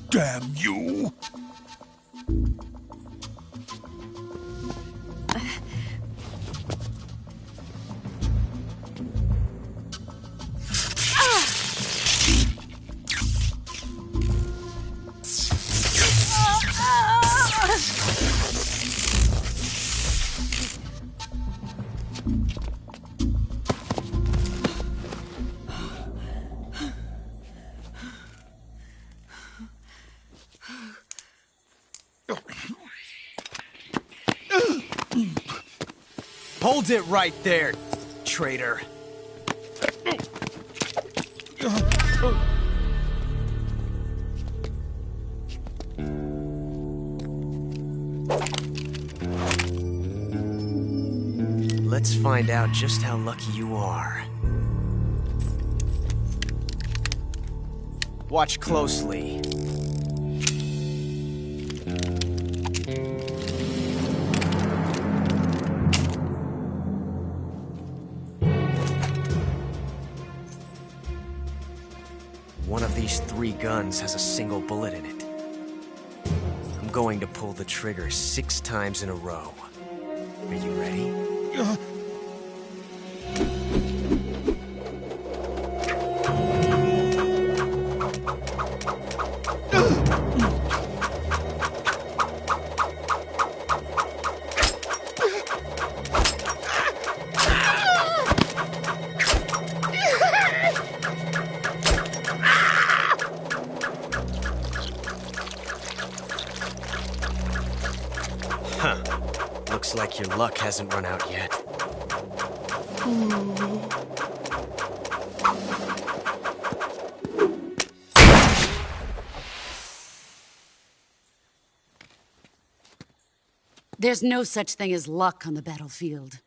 Damn you! Hold it right there, traitor. Let's find out just how lucky you are. Watch closely. One of these 3 guns has a single bullet in it. I'm going to pull the trigger 6 times in a row. Are you ready? Looks like your luck hasn't run out yet. There's no such thing as luck on the battlefield.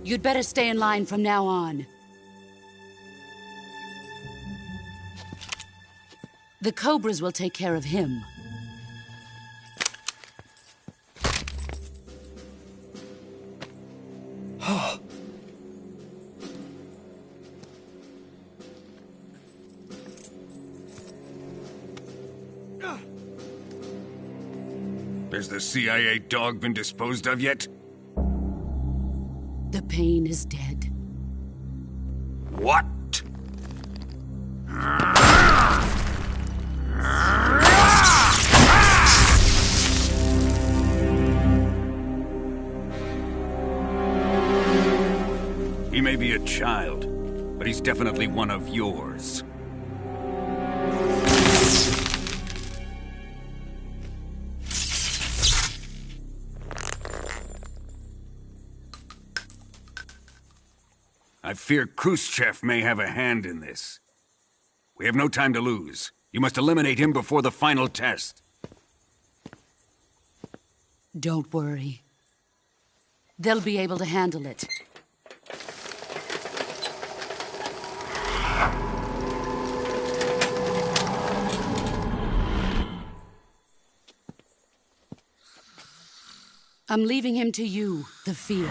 You'd better stay in line from now on. The Cobras will take care of him. Has the CIA dog been disposed of yet? The pain is dead. What? He may be a child, but he's definitely one of yours. I fear Khrushchev may have a hand in this. We have no time to lose. You must eliminate him before the final test. Don't worry. They'll be able to handle it. I'm leaving him to you, the field.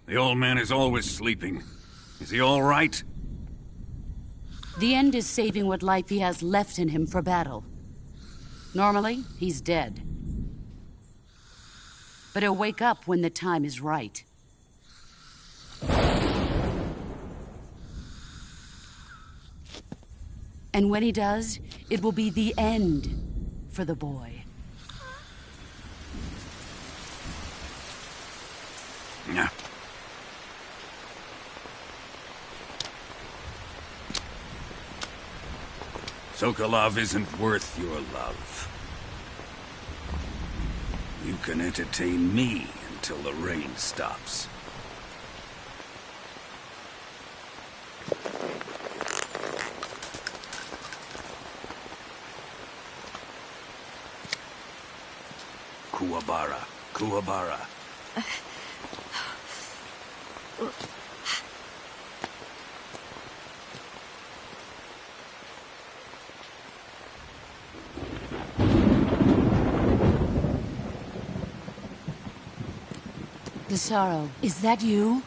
The old man is always sleeping. Is he all right? The end is saving what life he has left in him for battle. Normally, he's dead. But he'll wake up when the time is right. And when he does, it will be the end for the boy. Yeah. Sokolov isn't worth your love. You can entertain me until the rain stops. Kuwabara. Kuwabara. Desaro, is that you?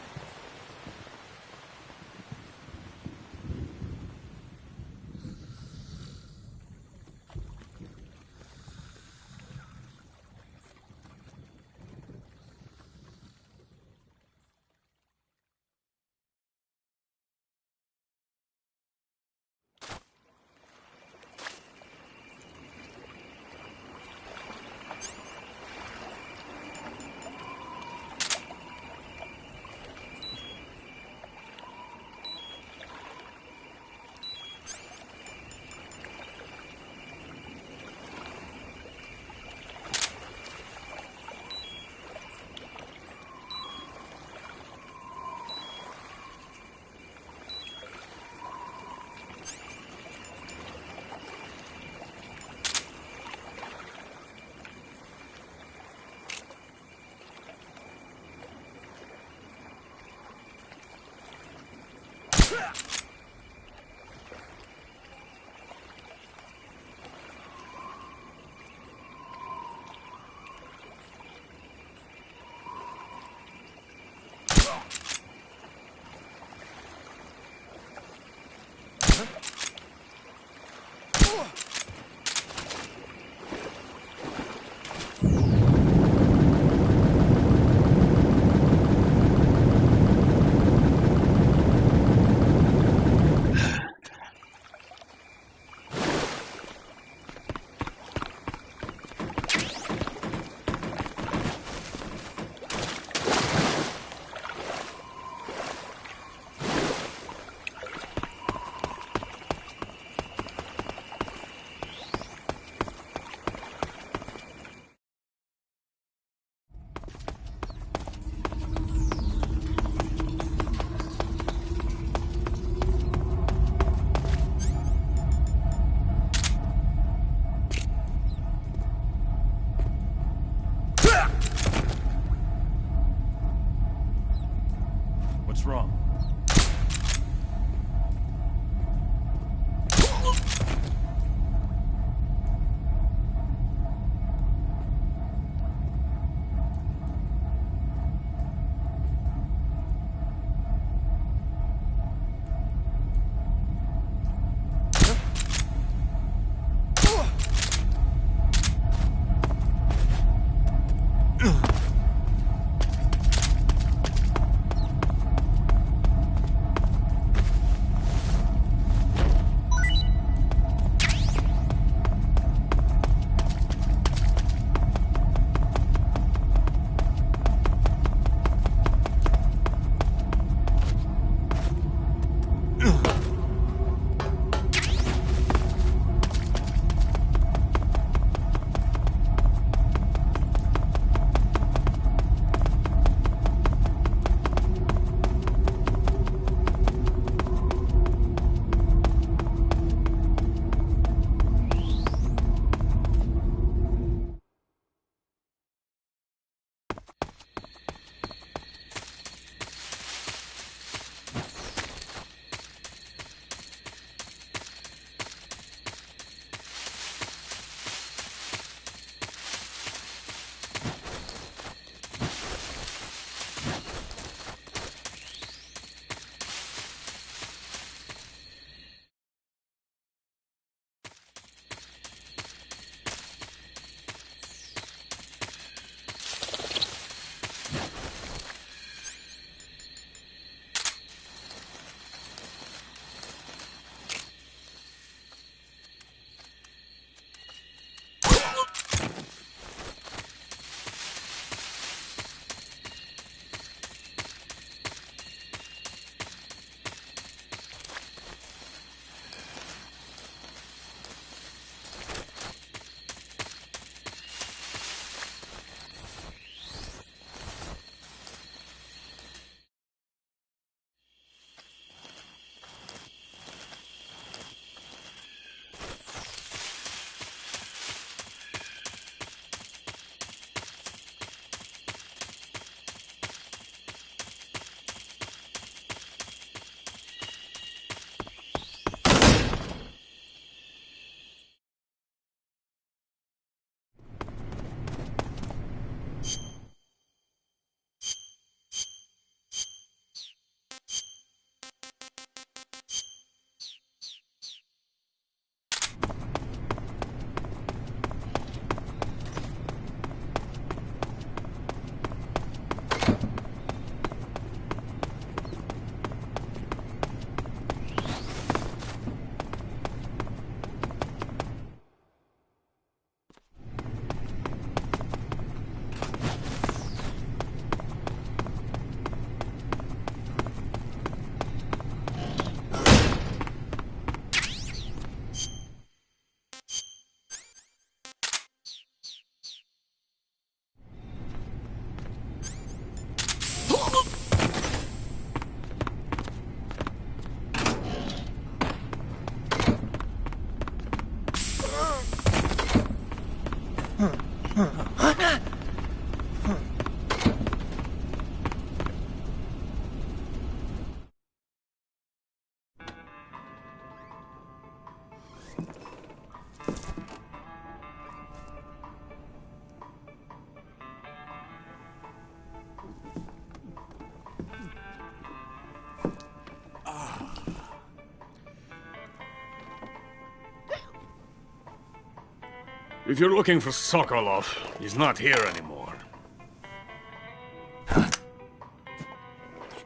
If you're looking for Sokolov, he's not here anymore.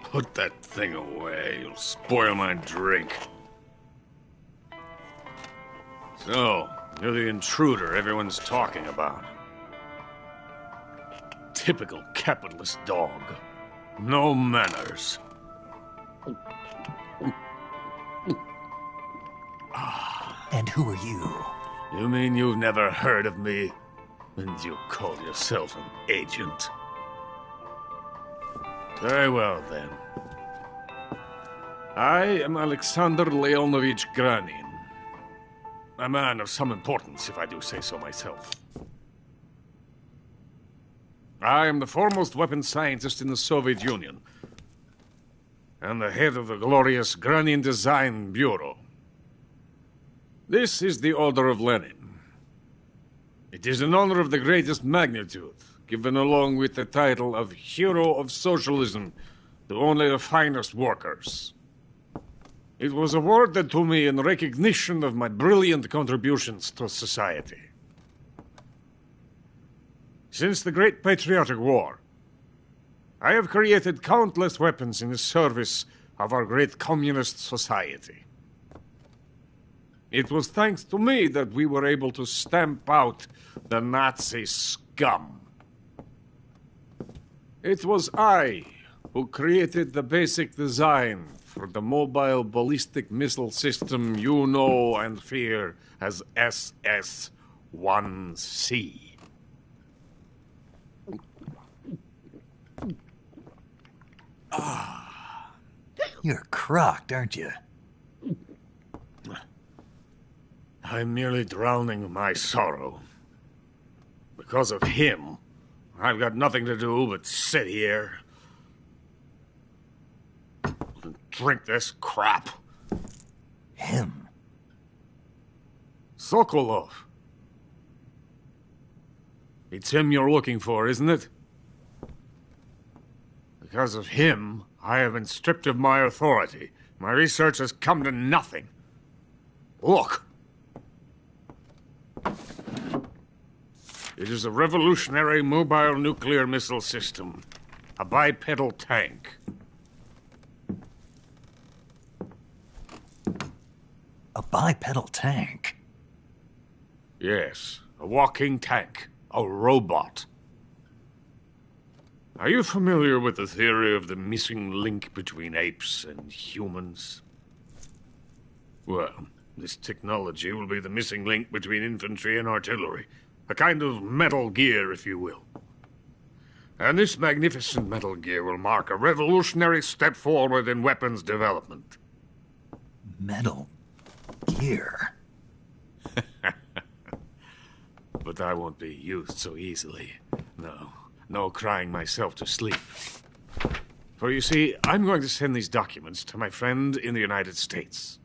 Put that thing away. You'll spoil my drink. So, you're the intruder everyone's talking about. Typical capitalist dog. No manners. And who are you? You mean you've never heard of me? And you call yourself an agent? Very well, then. I am Alexander Leonovich Granin. A man of some importance, if I do say so myself. I am the foremost weapons scientist in the Soviet Union, and the head of the glorious Granin Design Bureau. This is the Order of Lenin. It is an honor of the greatest magnitude, given along with the title of Hero of Socialism to only the finest workers. It was awarded to me in recognition of my brilliant contributions to society. Since the Great Patriotic War, I have created countless weapons in the service of our great communist society. It was thanks to me that we were able to stamp out the Nazi scum. It was I who created the basic design for the mobile ballistic missile system you know and fear as SS-1C. You're crocked, aren't you? I'm merely drowning my sorrow. Because of him, I've got nothing to do but sit here and drink this crap. Him? Sokolov. It's him you're looking for, isn't it? Because of him, I have been stripped of my authority. My research has come to nothing. Look. It is a revolutionary mobile nuclear missile system. A bipedal tank. A bipedal tank? Yes, a walking tank. A robot. Are you familiar with the theory of the missing link between apes and humans? Well, this technology will be the missing link between infantry and artillery. A kind of Metal Gear, if you will. And this magnificent Metal Gear will mark a revolutionary step forward in weapons development. Metal Gear? But I won't be used so easily. No crying myself to sleep. For you see, I'm going to send these documents to my friend in the United States.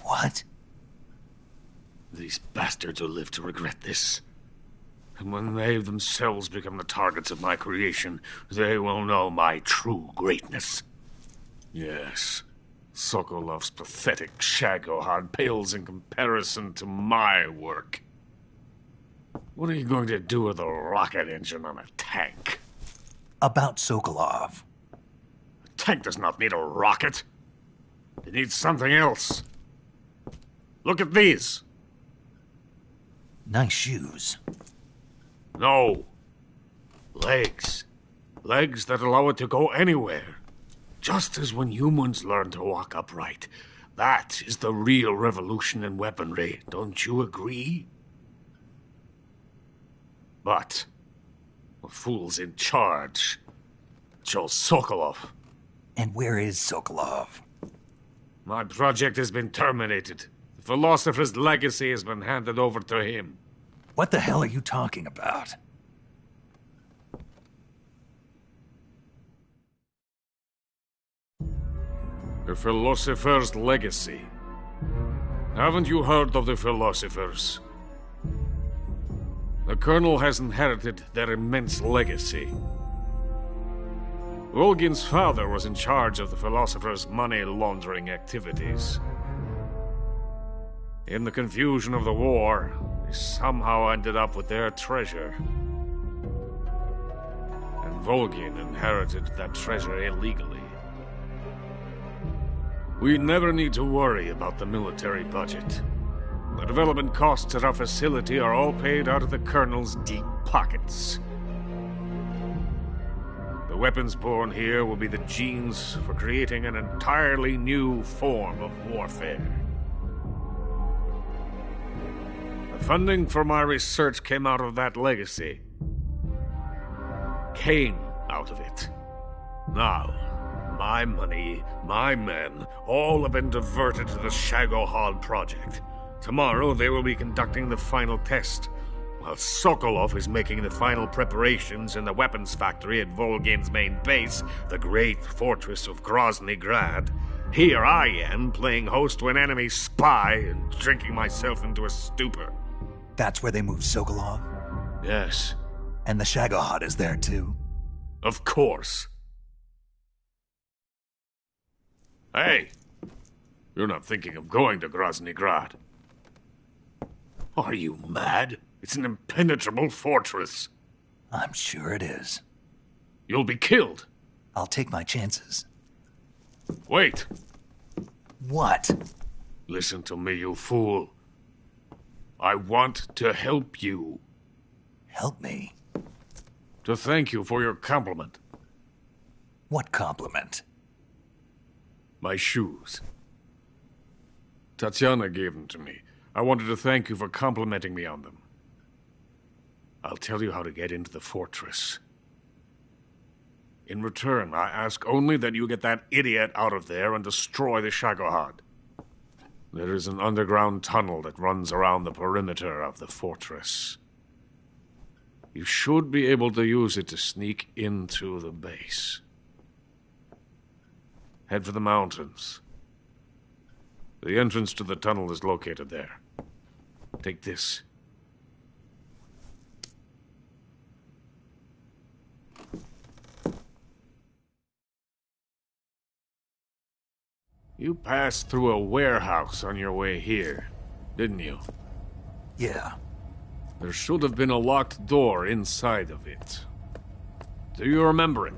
What? These bastards will live to regret this. And when they themselves become the targets of my creation, they will know my true greatness. Yes, Sokolov's pathetic Shagohod pales in comparison to my work. What are you going to do with a rocket engine on a tank? About Sokolov. A tank does not need a rocket. It needs something else. Look at these. Nice shoes. No. Legs. Legs that allow it to go anywhere. Just as when humans learn to walk upright. That is the real revolution in weaponry. Don't you agree? But the fool's in charge. Joe Sokolov. And where is Sokolov? My project has been terminated. The philosopher's legacy has been handed over to him. What the hell are you talking about? The philosopher's legacy. Haven't you heard of the philosophers? The Colonel has inherited their immense legacy. Volgin's father was in charge of the philosophers' money laundering activities. In the confusion of the war, we somehow ended up with their treasure. And Volgin inherited that treasure illegally. We never need to worry about the military budget. The development costs at our facility are all paid out of the Colonel's deep pockets. The weapons born here will be the genes for creating an entirely new form of warfare. The funding for my research came out of that legacy. Came out of it. Now, my money, my men, all have been diverted to the Shagohod project. Tomorrow they will be conducting the final test, while Sokolov is making the final preparations in the weapons factory at Volgin's main base, the great fortress of Grozny Grad. Here I am, playing host to an enemy spy and drinking myself into a stupor. That's where they moved Sokolov? Yes. And the Shagohod is there too? Of course. Hey! You're not thinking of going to Grozny Grad. Are you mad? It's an impenetrable fortress. I'm sure it is. You'll be killed. I'll take my chances. Wait. What? Listen to me, you fool. I want to help you. Help me? To thank you for your compliment. What compliment? My shoes. Tatiana gave them to me. I wanted to thank you for complimenting me on them. I'll tell you how to get into the fortress. In return, I ask only that you get that idiot out of there and destroy the Shagohod. There is an underground tunnel that runs around the perimeter of the fortress. You should be able to use it to sneak into the base. Head for the mountains. The entrance to the tunnel is located there. Take this. You passed through a warehouse on your way here, didn't you? Yeah. There should have been a locked door inside of it. Do you remember it?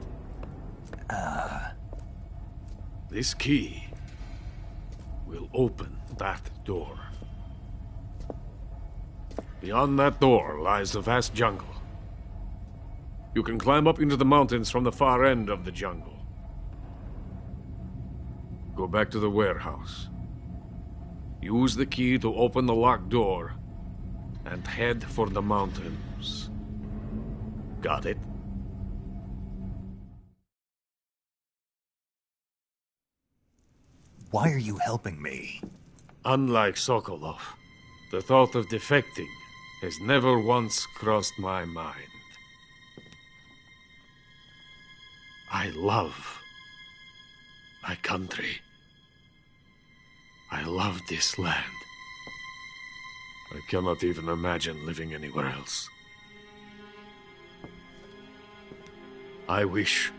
This key will open that door. Beyond that door lies a vast jungle. You can climb up into the mountains from the far end of the jungle. Go back to the warehouse. Use the key to open the locked door and head for the mountains. Got it? Why are you helping me? Unlike Sokolov, the thought of defecting has never once crossed my mind. I love my country. I love this land. I cannot even imagine living anywhere else. I wish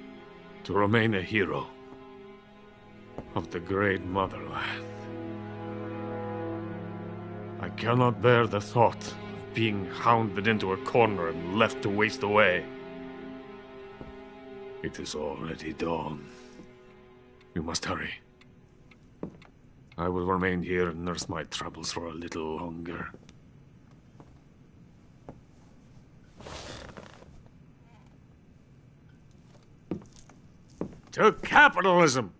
to remain a hero of the great motherland. I cannot bear the thought of being hounded into a corner and left to waste away. It is already dawn. You must hurry. I will remain here and nurse my troubles for a little longer. To capitalism!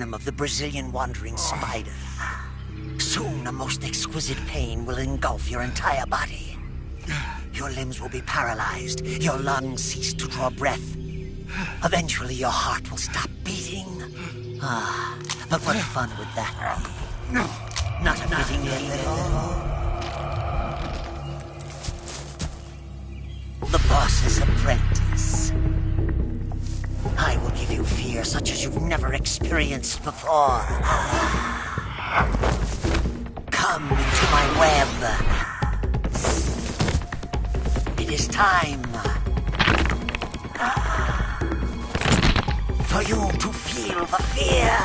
venom of the Brazilian wandering spider. Soon, a most exquisite pain will engulf your entire body. Your limbs will be paralyzed, your lungs cease to draw breath. Eventually, your heart will stop beating. But what fun would that be? Not a fitting end at all. The boss's apprentice. I will give you fear such as you've never experienced before. Come into my web. It is time for you to feel the fear.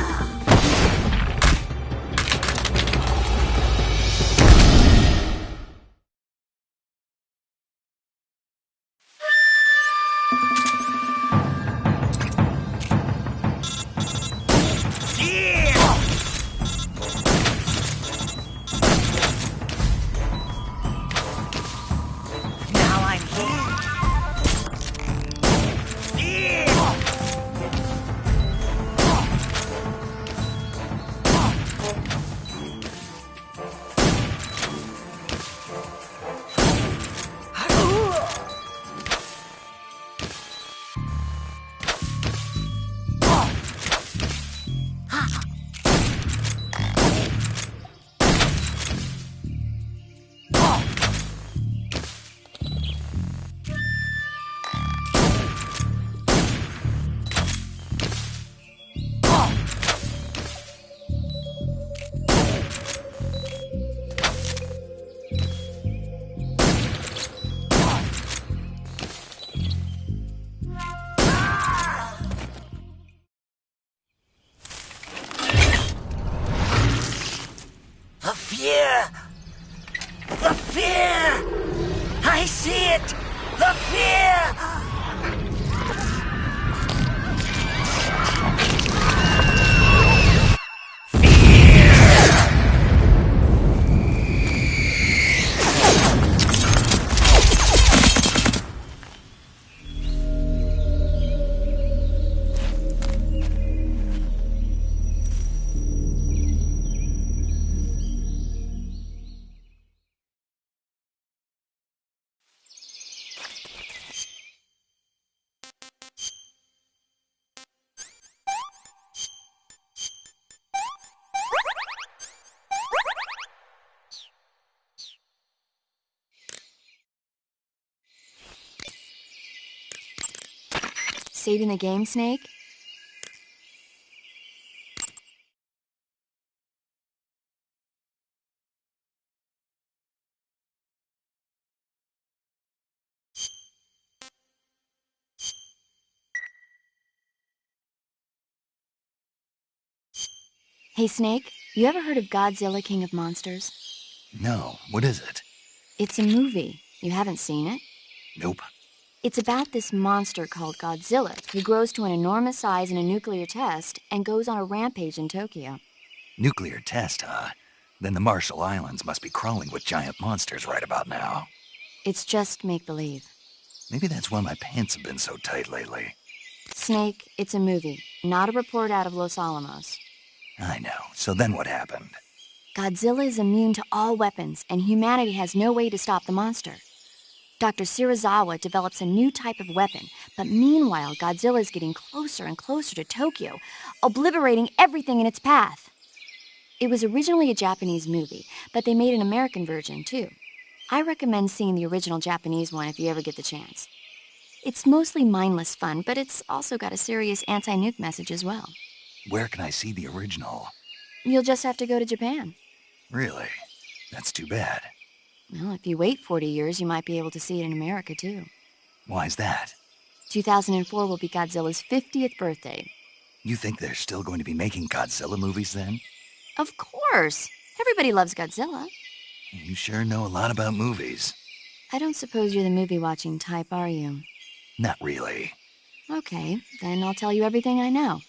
The fear! I see it! The fear! Saving the game, Snake? Hey, Snake, you ever heard of Godzilla, King of Monsters? No, what is it? It's a movie. You haven't seen it? Nope. It's about this monster called Godzilla, who grows to an enormous size in a nuclear test and goes on a rampage in Tokyo. Nuclear test, huh? Then the Marshall Islands must be crawling with giant monsters right about now. It's just make-believe. Maybe that's why my pants have been so tight lately. Snake, it's a movie, not a report out of Los Alamos. I know. So then what happened? Godzilla is immune to all weapons, and humanity has no way to stop the monster. Dr. Shirazawa develops a new type of weapon, but meanwhile, Godzilla is getting closer and closer to Tokyo, obliterating everything in its path. It was originally a Japanese movie, but they made an American version, too. I recommend seeing the original Japanese one if you ever get the chance. It's mostly mindless fun, but it's also got a serious anti-nuke message as well. Where can I see the original? You'll just have to go to Japan. Really? That's too bad. Well, if you wait 40 years, you might be able to see it in America, too. Why's that? 2004 will be Godzilla's 50th birthday. You think they're still going to be making Godzilla movies then? Of course! Everybody loves Godzilla. You sure know a lot about movies. I don't suppose you're the movie-watching type, are you? Not really. Okay, then I'll tell you everything I know.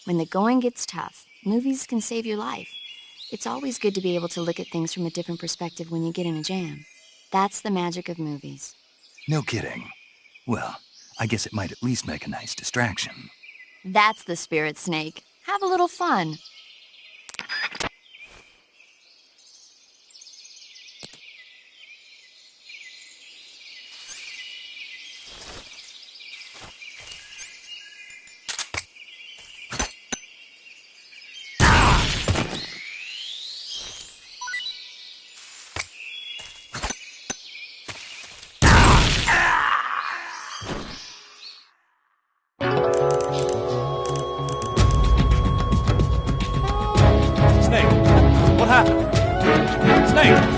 When the going gets tough, movies can save your life. It's always good to be able to look at things from a different perspective when you get in a jam. That's the magic of movies. No kidding. Well, I guess it might at least make a nice distraction. That's the spirit, Snake. Have a little fun. Snake! What happened? Snake!